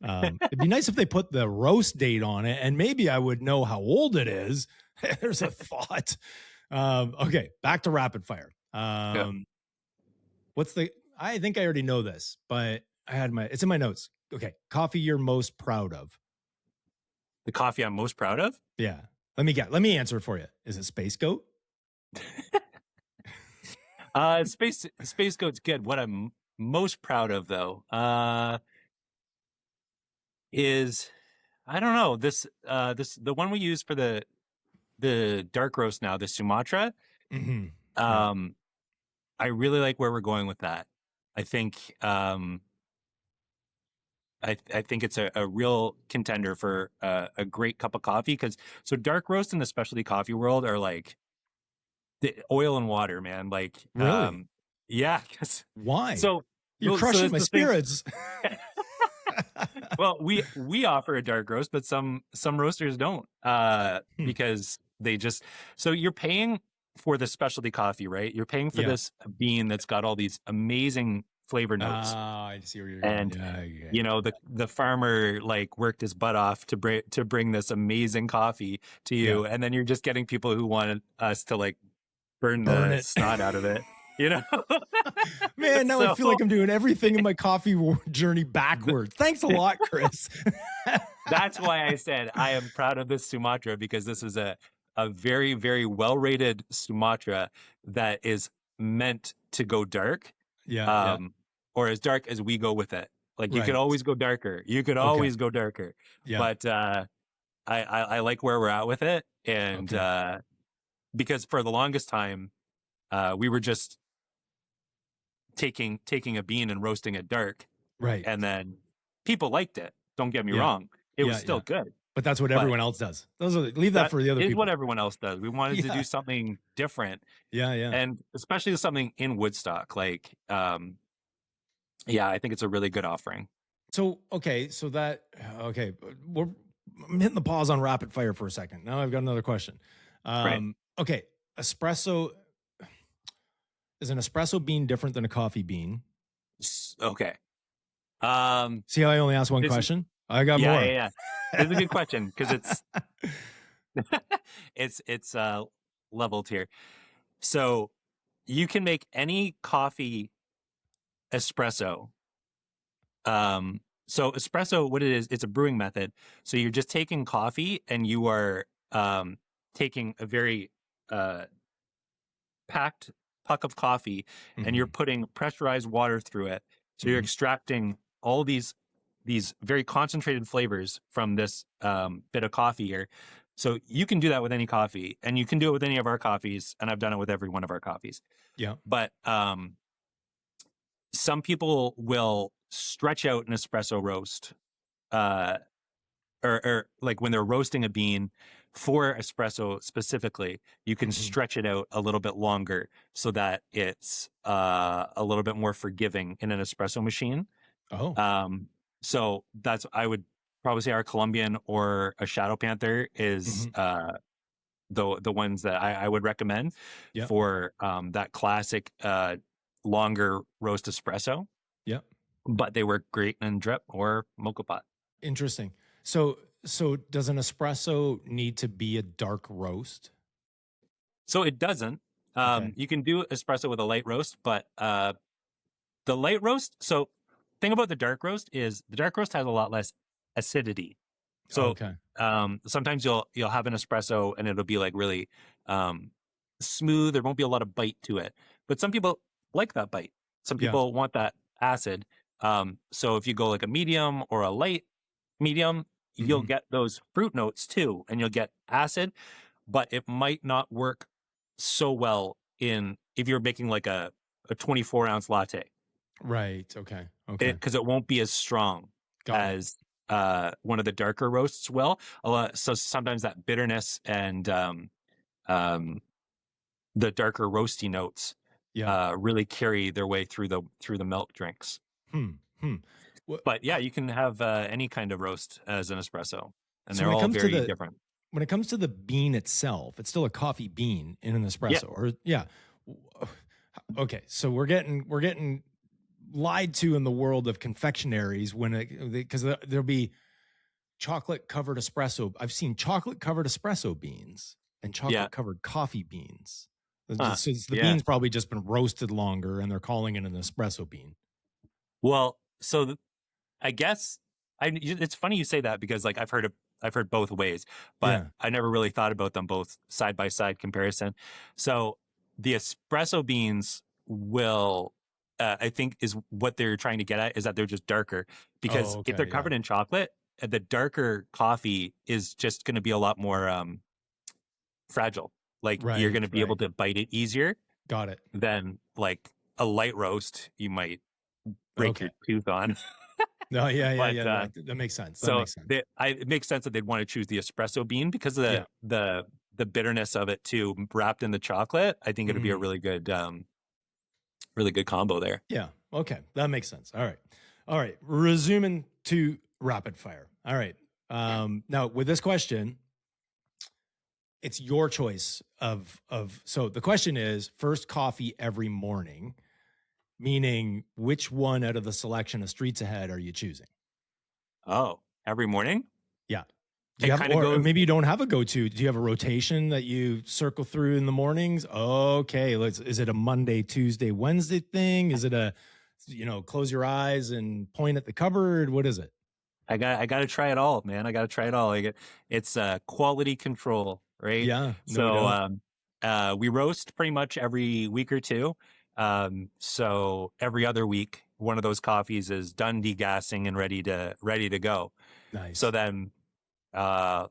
It'd be nice if they put the roast date on it, and maybe I would know how old it is. There's a thought. Okay, back to rapid fire. Yeah. What's the? I think I already know this, but it's in my notes. Okay, coffee you're most proud of. The coffee I'm most proud of? Yeah, let me answer it for you. Is it Space Goat? Space Goat's good. What I'm most proud of though, is I don't know, this the one we use for the dark roast now, the Sumatra. Hmm. Yeah, Um, I really like where we're going with that. I think I think it's a real contender for a great cup of coffee because so dark roast in the specialty coffee world are like the oil and water, man. Like, really? yeah, 'cause- Why? so You're so crushing it's my the thing. spirits. Well, we offer a dark roast, but some roasters don't, Hmm. because they just so you're paying for the specialty coffee, right? You're paying for Yeah. this bean that's got all these amazing flavor notes. Ah, I see where you're going. And Yeah, yeah, you know, the farmer like worked his butt off to bring this amazing coffee to yeah. you, and then you're just getting people who wanted us to like burn Burn the it. snot out of it, you know. Man, now I So feel like I'm doing everything in my coffee journey backwards. Thanks a lot, Chris. that's why I said I am proud of this Sumatra, because this is a very, very well rated Sumatra that is meant to go dark, Yeah, yeah. um, or as dark as we go with it. Like you could Right. always go darker. You could Okay. always go darker. Yeah. But I like where we're at with it, and Okay. because for the longest time we were just taking a bean and roasting it dark, Right. and then people liked it. Don't get me Yeah. wrong; it was Yeah, still yeah. good, But that's what but everyone else does. Leave that that for the other is what people. everyone else does. We wanted to Yeah. do something different, Yeah, yeah. and especially something in Woodstock. Like, yeah, I think it's a really good offering. So, okay, okay, I'm hitting the pause on rapid fire for a second. Now I've got another question. Right. Okay, espresso is an espresso bean different than a coffee bean? Okay. Um, See how I only asked one this, question? I got yeah, yeah, more. yeah. This is a good question because it's it's leveled here. So you can make any coffee espresso. So espresso, what it is, it's a brewing method. So you're just taking coffee and you are taking a very uh, packed puck of coffee and you're Mhm. putting pressurized water through it. So you're Mhm. extracting all these very concentrated flavors from this bit of coffee here. So you can do that with any coffee, and you can do it with any of our coffees, and I've done it with every one of our coffees. Yeah. But some people will stretch out an espresso roast, uh, or like when they're roasting a bean for espresso specifically, you can Mhm. stretch it out a little bit longer so that it's a little bit more forgiving in an espresso machine. Oh. Um, so that's, I would probably say our Colombian or a Shadow Panther is Mhm. the ones that I would recommend Yeah. for that classic longer roast espresso. Yeah. But they work great in drip or mocha pot. Interesting. So does an espresso need to be a dark roast? So it doesn't. Okay. You can do espresso with a light roast, but the light roast. So thing about the dark roast is the dark roast has a lot less acidity. So Okay. sometimes you'll have an espresso and it'll be like really smooth. There won't be a lot of bite to it, but some people like that bite. Some Yeah. people want that acid. So if you go like a medium or a light medium, you'll Mhm. get those fruit notes too, and you'll get acid, but it might not work so well in if you're making like a 24-ounce latte, Right. Okay. it Okay. because it won't be as strong Got it. as one of the darker roasts will. So sometimes that bitterness and um, the darker roasty notes Yeah. really carry their way through the milk drinks. Hmm. Hmm. Wha- But yeah, you can have any kind of roast as an espresso, and So they're when it all comes to very different. the bean itself, it's still a coffee bean in an Yeah, espresso, or yeah. Okay, so we're getting lied to in the world of confectionaries when it because there'll be chocolate covered espresso. I've seen chocolate covered espresso beans and yeah, chocolate covered coffee beans. huh, So the yeah. bean's probably just been roasted longer, and they're calling it an espresso bean. Well, so I guess it's funny you say that because like I've heard both ways, but Yeah. I never really thought about them both side by side comparison. So the espresso beans will, I think, is what they're trying to get at is that they're just darker Oh, because if they're okay. Yeah. covered in chocolate, the darker coffee is just going to be a lot more fragile. Like you're going Right. to be able Right. to bite it easier Got it. than like a light roast. You might break Okay. your tooth on. No. Yeah. Yeah. But Yeah. That makes sense. That so makes sense. it makes sense that they'd want to choose the espresso bean because of Yeah. the bitterness of it too, wrapped in the chocolate. I think it'd be a Mhm. really good combo there. Yeah. Okay. That makes sense. All right. All right. Resuming to rapid fire. All right. Now with this question, it's your choice of so the question is first coffee every morning. Meaning, which one out of the selection of streets ahead are you choosing? Oh, every morning? Yeah. Do you It have, kind of or goes, maybe you don't have a go-to? Do you have a rotation that you circle through in the mornings? Okay, is it a Monday, Tuesday, Wednesday thing? Is it a, close your eyes and point at the cupboard? What is it? I got to try it all, man. I got to try it all. Like it's quality control, right? Yeah, no So doubt. we roast pretty much every week or two. So every other week, one of those coffees is done degassing and ready to go. So Nice. then uh,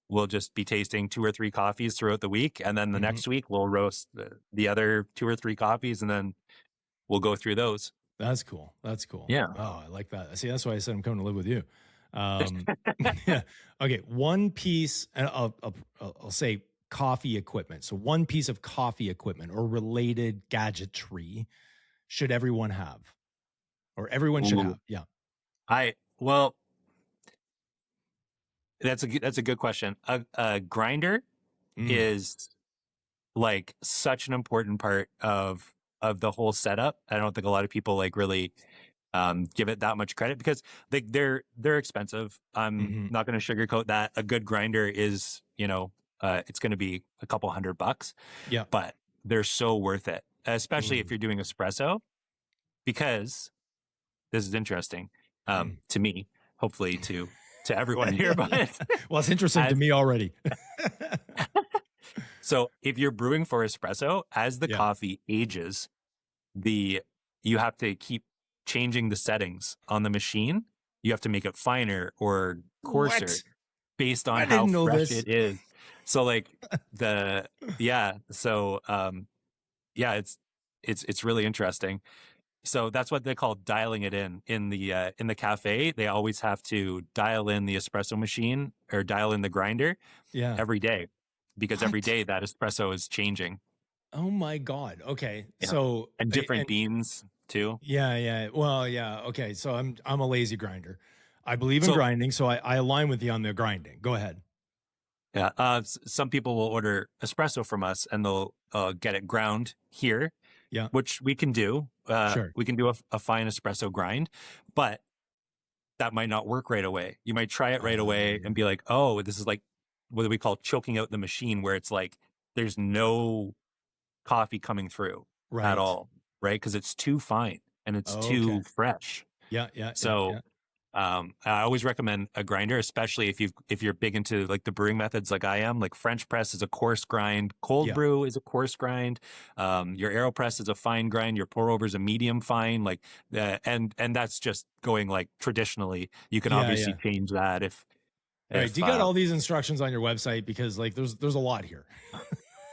we'll just be tasting two or three coffees throughout the week, and then the Mhm. next week we'll roast the other two or three coffees, and then we'll go through those. That's cool. That's cool. Yeah. Oh, I like that. See, that's why I said I'm coming to live with you. Yeah. Okay. One piece, and I'll say coffee equipment. So one piece of coffee equipment or related gadgetry should everyone have, or everyone should Ooh. have. Yeah. Well, that's a good question. A grinder Mm, is like such an important part of the whole setup. I don't think a lot of people like really give it that much credit because they're expensive. I'm hmm. not going to sugarcoat that. A good grinder is, it's going to be a couple $100, Yeah. but they're so worth it, especially if Mm, you're doing espresso. Because this is interesting mm. to me, hopefully to everyone here, but Well, it's interesting to as me already. so if you're brewing for espresso, as the Yeah. coffee ages, the you have to keep changing the settings on the machine. You have to make it finer or coarser What? based on I how didn't know fresh this. it is. So like the yeah, so yeah, it's really interesting. So that's what they call dialing it in the cafe. They always have to dial in the espresso machine or dial in the grinder Yeah. every day because every What? day that espresso is changing. Oh my God. Okay. Yeah. So, And different and beans too. yeah, yeah. Well, yeah. Okay. So I'm a lazy grinder. I believe in So grinding, so I align with you on the grinding. Go ahead. yeah, some people will order espresso from us and they'll get it ground here, Yeah. which we can do. Sure. We can do a fine espresso grind, but that might not work right away. You might try it right away and be like, oh, this is like what we call choking out the machine, where it's like there's no coffee coming through at Right. all, right? Because it's too fine and it's Okay. too fresh. Yeah, yeah, yeah, So yeah. I always recommend a grinder, especially if you're big into like the brewing methods like I am. Like French press is a coarse grind, cold Yeah. brew is a coarse grind, your AeroPress is a fine grind, your pour over is a medium fine. Like and that's just going like traditionally. You can Yeah, obviously yeah. change that Right. Do if you got all these instructions on your website? Because like there's a lot here.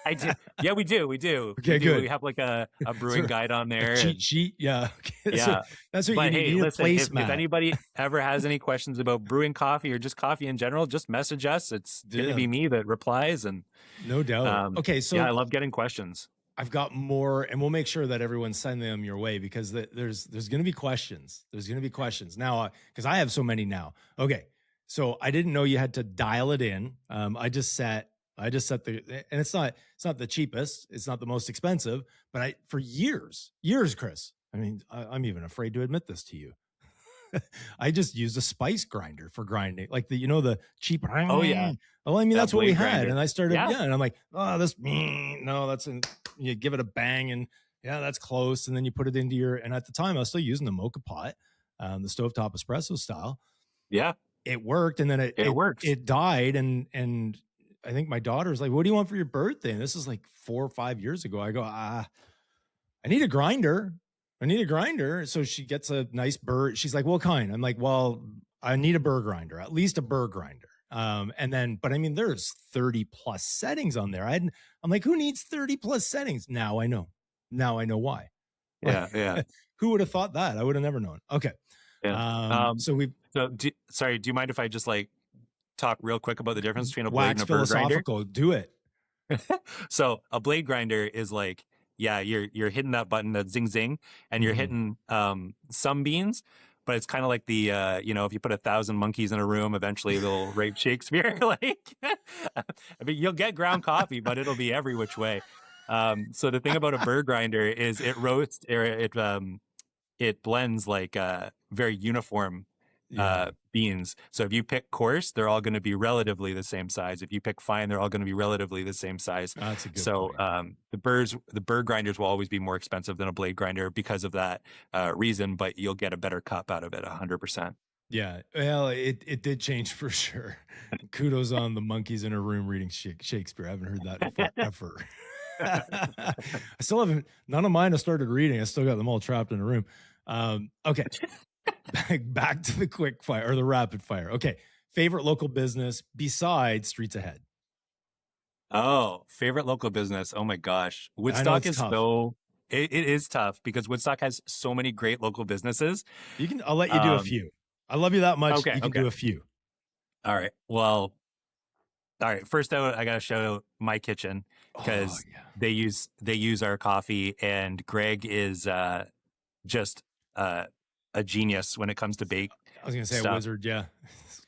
I do. Yeah, we Okay, do. We good. have like a brewing Sort of guide on a there, cheat and sheet. Yeah. Okay. So yeah. that's what you But need. hey, You need a listen, if placemat. anybody ever has any questions about brewing coffee or just coffee in general, just message us. It's going to Yeah, be me that replies. And no doubt. Okay, yeah, I so love getting questions. I've got more, and we'll make sure that everyone's sending them your way because there's going to be questions. There's going to be questions now because I have so many now. Okay, so I didn't know you had to dial it in. I just set the, and it's not the cheapest, it's not the most expensive, but I for years, Chris. I mean, I'm even afraid to admit this to you. I just used a spice grinder for grinding, like the cheap. Oh yeah, Well, I mean, that that's what we blade had, grinder. and I started, Yeah, yeah, and I'm like, oh, this, no, you give it a bang, and yeah, that's close, and then you put it into your, and at the time, I was still using the mocha pot, the stovetop espresso style. yeah, It worked, and then it it it works. it died, and I think my daughter's like, "What do you want for your birthday?" And this is like 4 or 5 years ago. I go, I need a grinder. I need a grinder. So she gets a nice burr. She's like, what kind? I'm like, well, I need a burr grinder, at least a burr grinder. And then, but I mean, there's 30 plus settings on there. I'm like, who needs 30 plus settings? Now I know. Now I know why. Like, Yeah, yeah, who would have thought that? I would have never known. Okay. yeah. So we So sorry, do you mind if I just like talk real quick about the difference between a blade and wax a burr grinder? philosophical. Do it. So a blade grinder is like, yeah, you're hitting that button, that zing zing, and you're Mhm. hitting some beans, but it's kind of like the if you put 1,000 monkeys in a room, eventually they'll rape Shakespeare. Like, I mean, you'll get ground coffee, but it'll be every which way. So the thing about a burr grinder is it roasts or it it blends like very uniform Yeah, beans. So if you pick coarse, they're all going to be relatively the same size. If you pick fine, they're all going to be relatively the same size. that's a good So point. the burr grinders will always be more expensive than a blade grinder because of that reason, but you'll get a better cup out of it, 100%. Yeah, well, it did change for sure. Kudos on the monkeys in a room reading Shakespeare. I haven't heard that in forever. I still haven't. None of mine have started reading. I still got them all trapped in a room. Okay, back to the quick fire or the rapid fire. Okay, favorite local business besides Streets Ahead. Oh, favorite local business. Oh my gosh. I know Woodstock it's is tough. so, it is tough because Woodstock has so many great local businesses. You can. I'll let you do a Um, few. I love you that much. okay, You can okay. do a few. All right. Well, all right. First out, I gotta show my kitchen Oh because yeah. they use our coffee, and Greg is just uh, a genius when it comes to bake I was gonna say a stuff. wizard. Yeah.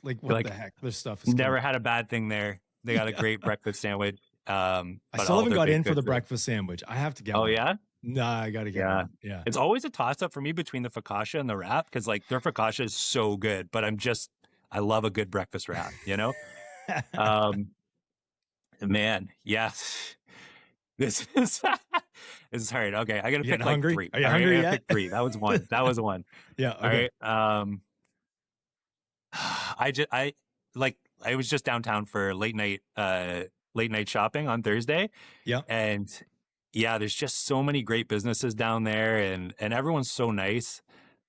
Like what the Like, heck? This stuff is killing. never had a bad thing there. They got a Yeah. great breakfast sandwich. I But still all haven't their got in baked for the goods are. breakfast sandwich. I have to get Oh one. yeah. Nah, I got to get Yeah. one. Yeah. It's always a toss up for me between the focaccia and the wrap because like their focaccia is so good, but I love a good breakfast wrap, you know? Um, man, yes. This is this is hard. Okay, I gotta You getting pick like hungry? three. Are you All right, I hungry gotta yet? pick three. That was one. That was one. Yeah. All Okay. right. I was just downtown for late night shopping on Thursday. Yeah. And yeah, there's just so many great businesses down there and everyone's so nice.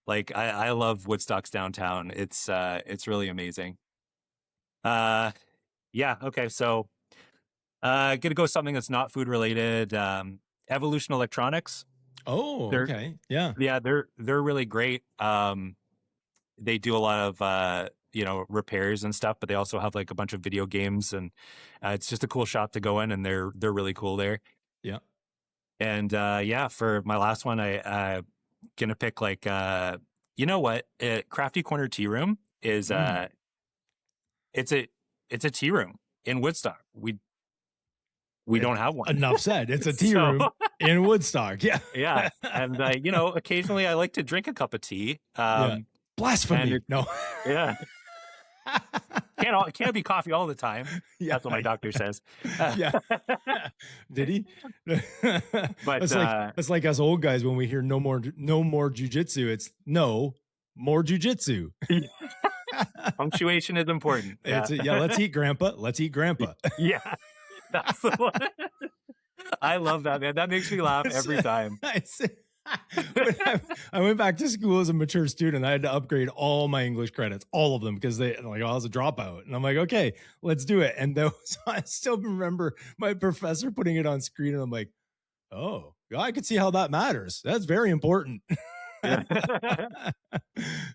Like I love Woodstock's downtown. It's really amazing. Uh yeah, okay. So gonna go with something that's not food related. Evolution Electronics. Oh, They're okay. Yeah. yeah, they're really great. They do a lot of repairs and stuff, but they also have like a bunch of video games and it's just a cool shop to go in and they're really cool there. Yeah. And yeah, for my last one, I gonna pick like you know what? Crafty Corner Tea Room is Mm. it's a it's a tea room in Woodstock. We It, don't have one. enough said. It's a tea So room in Woodstock. Yeah. yeah. And occasionally I like to drink a cup of tea. Yeah. And Blasphemy. it No. yeah, can't be coffee all the time. Yeah. That's what my doctor says. Uh, Yeah. Did he? but That's like us old guys when we hear no more jujitsu. It's no more jujitsu. punctuation is important. Yeah. Yeah, let's eat grandpa. Let's eat grandpa. Yeah. That's the one. I love that, man. That makes me laugh every time. When I went back to school as a mature student, I had to upgrade all my English credits, all of them, because they like I was a dropout. And I'm like, okay, let's do it. And those I still remember my professor putting it on screen, and I'm like, oh, yeah, I could see how that matters. That's very important. Yeah.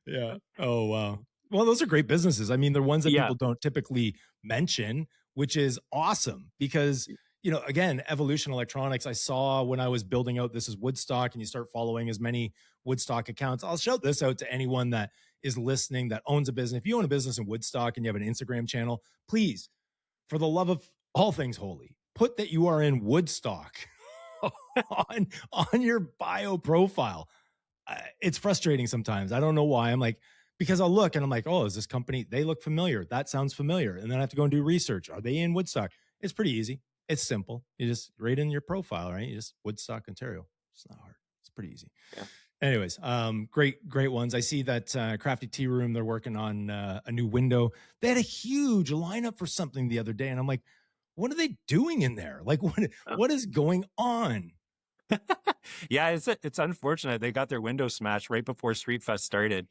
Yeah. Oh wow. Well, those are great businesses. I mean, they're ones that Yeah. people don't typically mention, which is awesome because again, Evolution Electronics, I saw when I was building out This is Woodstock, and you start following as many Woodstock accounts. I'll shout this out to anyone that is listening that owns a business. If you own a business in Woodstock and you have an Instagram channel, please, for the love of all things holy, put that you are in Woodstock on your bio profile. It's frustrating sometimes. I don't know why. I'm like, because I'll look and I'm like, oh, is this company? They look familiar. That sounds familiar. And then I have to go and do research. Are they in Woodstock? It's pretty easy. It's simple. You just rate in your profile, right? You just Woodstock, Ontario. It's not hard. It's pretty easy. Yeah. Anyways, great ones. I see that Crafty Tea Room, they're working on a new window. They had a huge lineup for something the other day. And I'm like, what are they doing in there? Like, what is going on? Yeah, it's unfortunate they got their window smashed right before Street Fest started.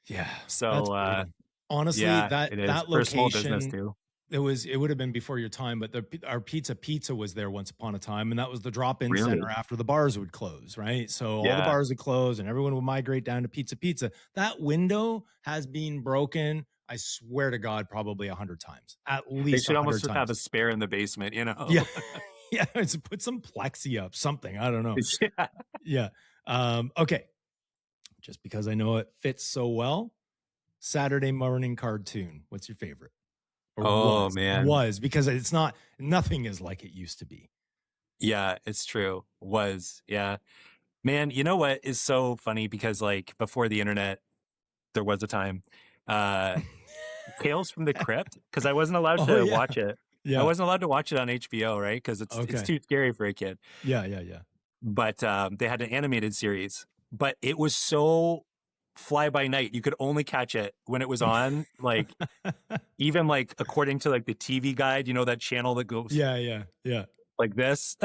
Yeah, that's So brutal. Honestly, yeah, that it is that for a small business location, too. it would have been before your time, but our pizza was there once upon a time, and that was the drop-in center Really? after the bars would close, right? So all the Yeah. bars would close, and everyone would migrate down to pizza. That window has been broken. I swear to God, probably 100 times, at They least should almost 100 just have a times. spare in the basement, you know? Yeah, yeah. Put some plexi up, something. I don't know. Yeah. Yeah. Okay. Just because I know it fits so well. Saturday morning cartoon. What's your favorite? Or Oh man. was because it's not nothing is like it used to be. Yeah, it's true. Was. Yeah. Man, you know what is so funny? Because like before the internet, there was a time. Uh Tales from the Crypt, because I wasn't allowed Oh to yeah. watch it. I Yeah. wasn't allowed to watch it on HBO, right? Because it's Okay. too scary for a kid. Yeah, yeah, yeah. But they had an animated series, but it was so fly by night. You could only catch it when it was on, like even like according to like the TV guide, you know, that channel that goes Yeah, yeah, yeah. like this,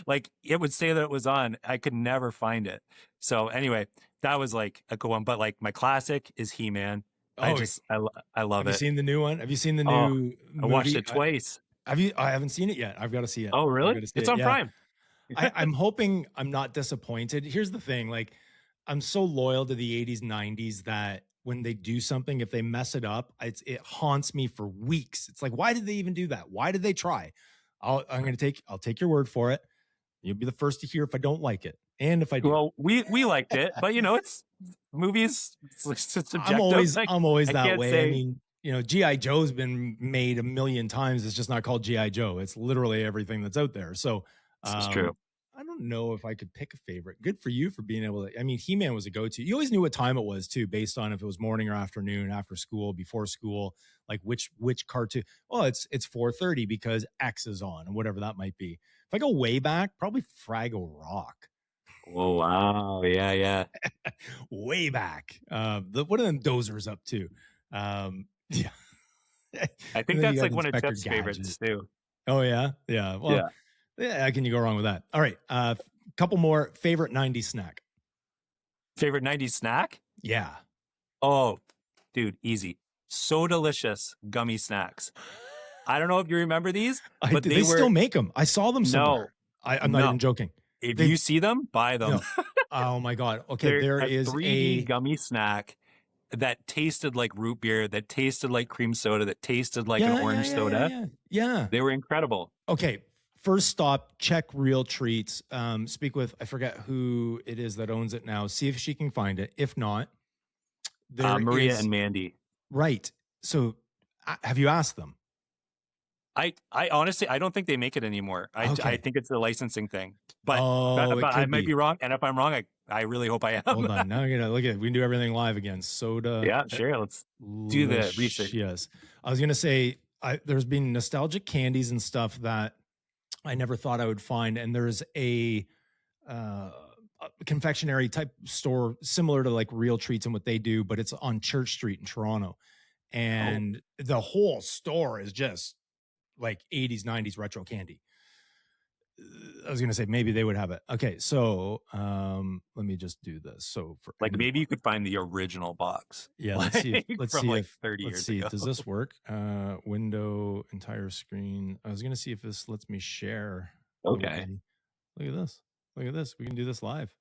like it would say that it was on. I could never find it. So anyway, that was like a cool one. But like my classic is He-Man. Oh, I love have you it. seen the new one? Have you seen the Oh, new I watched movie? it twice. Have you? I haven't seen it yet. I've got to see it. Oh, I've really? got to see It's it. on Yeah. Prime. I'm hoping I'm not disappointed. Here's the thing, like I'm so loyal to the 80s, 90s that when they do something, if they mess it up, it haunts me for weeks. It's like, why did they even do that? Why did they try? I'll take your word for it. You'll be the first to hear if I don't like it. And if I do. Well, we liked it, but you know, it's movies. It's I'm subjective. Like always I that can't way. I say mean, GI Joe's been made a million times. It's just not called GI Joe. It's literally everything that's out there. So, this is true. I don't know if I could pick a favorite. Good for you for being able to. I mean, He-Man was a go-to. You always knew what time it was too, based on if it was morning or afternoon, after school, before school, like which cartoon. Oh, it's 4:30 because X is on, and whatever that might be. If I go way back, probably Fraggle Rock. Oh wow, yeah, yeah. Way back. What are them dozers up to? Yeah. I And think then you that's got like one of Inspector Chuck's Gadget. favorites too. Oh yeah, yeah. Well, Yeah. yeah, how can you go wrong with that? All right, couple more favorite '90s snack. Favorite '90s snack? Yeah, Oh, dude, easy. So delicious gummy snacks. I don't know if you remember these, but they they still were make them. I saw them no, somewhere. I'm not no. even joking. If They you see them, buy them. no. Oh my god. Okay, They're there a is 3D a. gummy snack that tasted like root beer, that tasted like cream soda, that tasted like an Yeah, yeah, orange yeah, yeah, soda. yeah, yeah. They were incredible. Okay, first stop. Check Real Treats. Speak with I forget who it is that owns it now. See if she can find it. If not, there Maria is and Mandy. right. So, have you asked them? I honestly, I don't think they make it anymore. I Okay. think it's a licensing thing, but, Oh, it I could might be be. wrong. And if I'm wrong, I really hope I am. Hold on. Now you're gonna look at it. We can do everything live again. Soda Yeah, sure. Let's do the research. Licious. I was gonna say there's been nostalgic candies and stuff that I never thought I would find, and there's uh, a confectionery type store similar to like Real Treats and what they do, but it's on Church Street in Toronto, Oh, and the whole store is just like 80s 90s retro candy. I was gonna say maybe they would have it. Okay, so let me just do this. So for like maybe anyone, you could find the original box, yeah, like let's from see like if 30 let's years see. ago. Does this work? Window entire screen. I was gonna see if this lets me share Okay. the. Look at this. Look at this. We can do this live.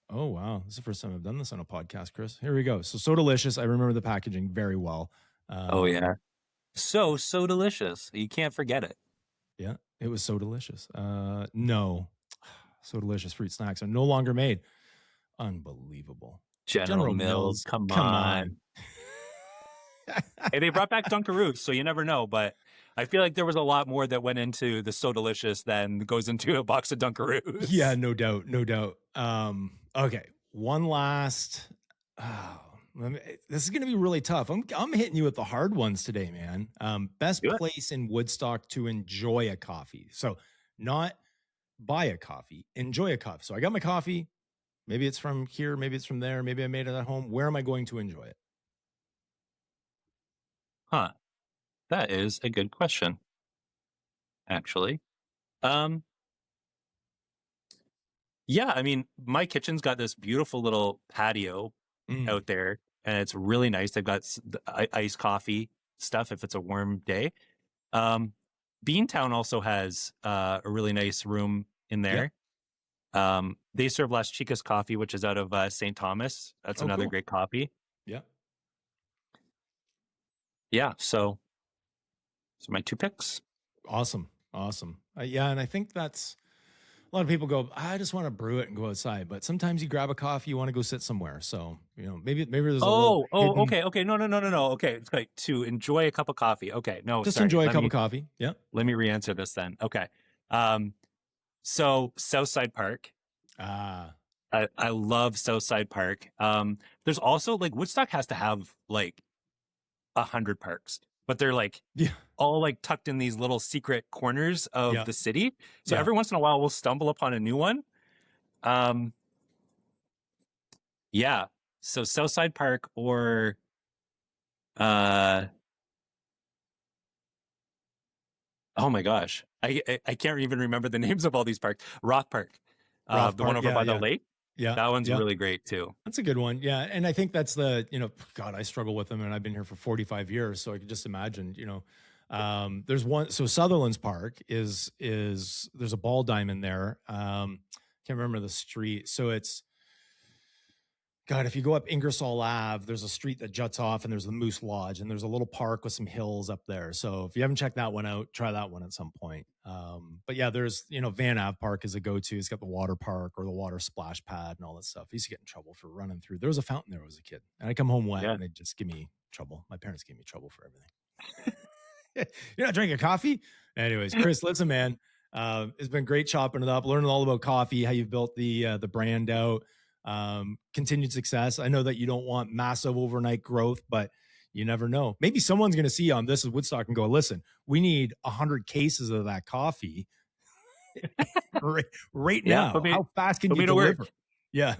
Oh wow, this is the first time I've done this on a podcast, Chris. Here we go. So delicious. I remember the packaging very well. Oh Um, yeah. So delicious. You can't forget it. yeah, it was so delicious. No, so delicious. Fruit snacks are no longer made. Unbelievable. General General Mills, Mills, come come on. on. Hey, they brought back Dunkaroos, so you never know. But I feel like there was a lot more that went into the So Delicious than goes into a box of Yeah, Dunkaroos. no doubt, no doubt. Okay, one last. Oh, this is going to be really tough. I'm hitting you with the hard ones today, man. Best Do it. place in Woodstock to enjoy a coffee. So, not buy a coffee, enjoy a coffee. So, I got my coffee. Maybe it's from here, maybe it's from there, maybe I made it at home. Where am I going to enjoy it? Huh. That is a good question, actually. Um, yeah, I mean, my kitchen's got this beautiful little patio Mm, out there, and it's really nice. They've got iced coffee stuff if it's a warm day. Um, Beantown also has a really nice room in yep. there. They serve Las Chicas coffee, which is out of St. Thomas. That's Oh, another cool. great coffee. Yep. Yeah, so my two picks. Awesome. Awesome. Yeah. And I think that's a lot of people go, I just want to brew it and go outside. But sometimes you grab a coffee, you want to go sit somewhere. So, maybe there's a little hidden, Okay. No. Okay, it's like to enjoy a cup of coffee. Okay, no, just sorry. enjoy a cup of coffee. Yeah. Let me re-answer this then. Okay, so Southside Park. Ah, I love Southside Park. There's also like Woodstock has to have like 100 parks, but they're like Yeah. all like tucked in these little secret corners of Yeah. the city. So Yeah. every once in a while we'll stumble upon a new one. Um, yeah. So Southside Park or uh oh my gosh. I can't even remember the names of all these parks. Rock Park. Roth The one Park. over Yeah. by the Yeah. lake. Yeah. That one's Yeah. really great too. That's a good one. Yeah. And I think that's the, God, I struggle with them and I've been here for 45 years. So I could just imagine, there's one. So Sutherland's Park there's a ball diamond there. Can't remember the street. So it's, God, if you go up Ingersoll Ave, there's a street that juts off and there's the Moose Lodge and there's a little park with some hills up there. So if you haven't checked that one out, try that one at some point. But yeah, there's, Van Ave Park is a go-to. It's got the water park or the water splash pad and all that stuff. I used to get in trouble for running through. There was a fountain there when I was a kid and I come home wet Yeah. and they just give me trouble. My parents gave me trouble for everything. You're not drinking coffee? Anyways, Chris, listen, man. It's been great chopping it up, learning all about coffee, how you've built the brand out, continued success. I know that you don't want massive overnight growth, but you never know. Maybe someone's going to see on This Is Woodstock and go, listen, we need 100 cases of that coffee right Yeah, now. How fast can you deliver? Yeah.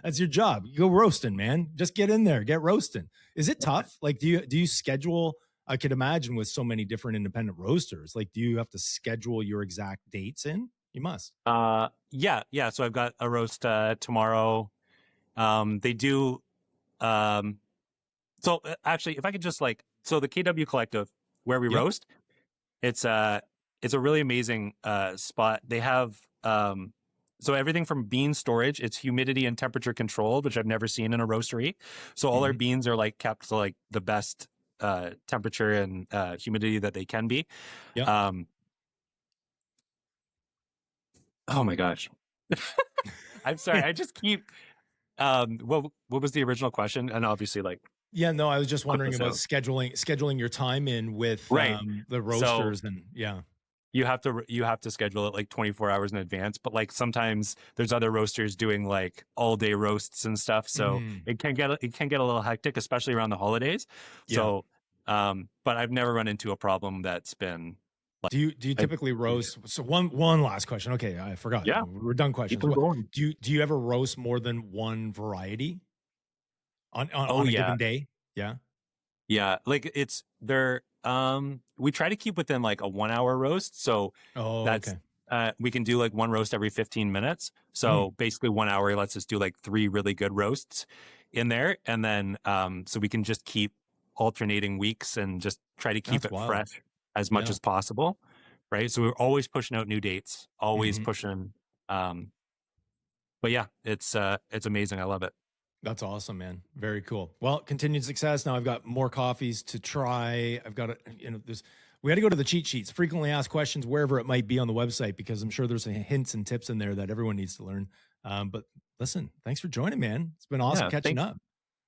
That's your job. You go roasting, man. Just get in there, get roasting. Is it tough? Like, do you schedule? I could imagine with so many different independent roasters, like, do you have to schedule your exact dates in? You must. Yeah. So I've got a roast tomorrow. They do. So actually, if I could just so the KW Collective where we roast, it's a really amazing spot. They have so everything from bean storage, it's humidity and temperature controlled, which I've never seen in a roastery. So all our beans are like kept to like the best temperature and humidity that they can be. Yeah. Oh my gosh. I'm sorry. I just keep what was the original question? And obviously yeah, no, I was just wondering about scheduling your time in with the roasters. And you have to schedule it like 24 hours in advance, but like sometimes there's other roasters doing like all day roasts and stuff. So it can get a little hectic, especially around the holidays. So, but I've never run into a problem that's been like, do you typically roast? So one last question. Okay. I forgot. Yeah. We're done questions. Do you ever roast more than one variety on a given day? Yeah. Yeah. Like we try to keep within like a 1 hour roast. So that's, we can do like one roast every 15 minutes. So basically 1 hour lets us do like 3 really good roasts in there. And then, so we can just keep alternating weeks and just try to keep fresh as much as possible. Right. So we're always pushing out new dates, always pushing. But yeah, it's amazing. I love it. That's awesome, man. Very cool. Well, continued success. Now I've got more coffees to try. I've got we got to go to the cheat sheets, frequently asked questions, wherever it might be on the website, because I'm sure there's some hints and tips in there that everyone needs to learn. But listen, thanks for joining, man. It's been awesome catching up.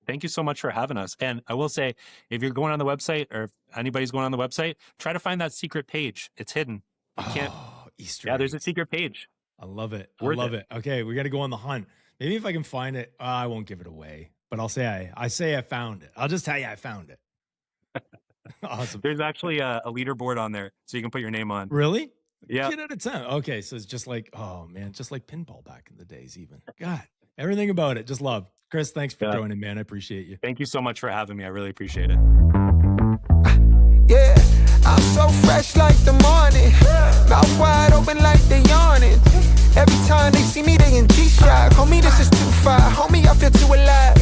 Thank you so much for having us. And I will say, if you're going on the website or if anybody's going on the website, try to find that secret page. It's hidden. You can't. Easter. Yeah, there's a secret page. I love it. I love it. Okay, we got to go on the hunt. Maybe if I can find it, I won't give it away, but I'll say I found it. I'll just tell you I found it. Awesome. There's actually a leaderboard on there, so you can put your name on. Really? Yeah. Get out of town. Okay, so it's just like, oh man, just like pinball back in the days. Even God, everything about it, just love. Chris, thanks for joining, man. I appreciate you. Thank you so much for having me. I really appreciate it. Yeah, I'm so fresh like the morning, mouth wide open like they yawning. Every time they see me, they in G-Shock. Homie, this is too far. Homie, I feel too alive.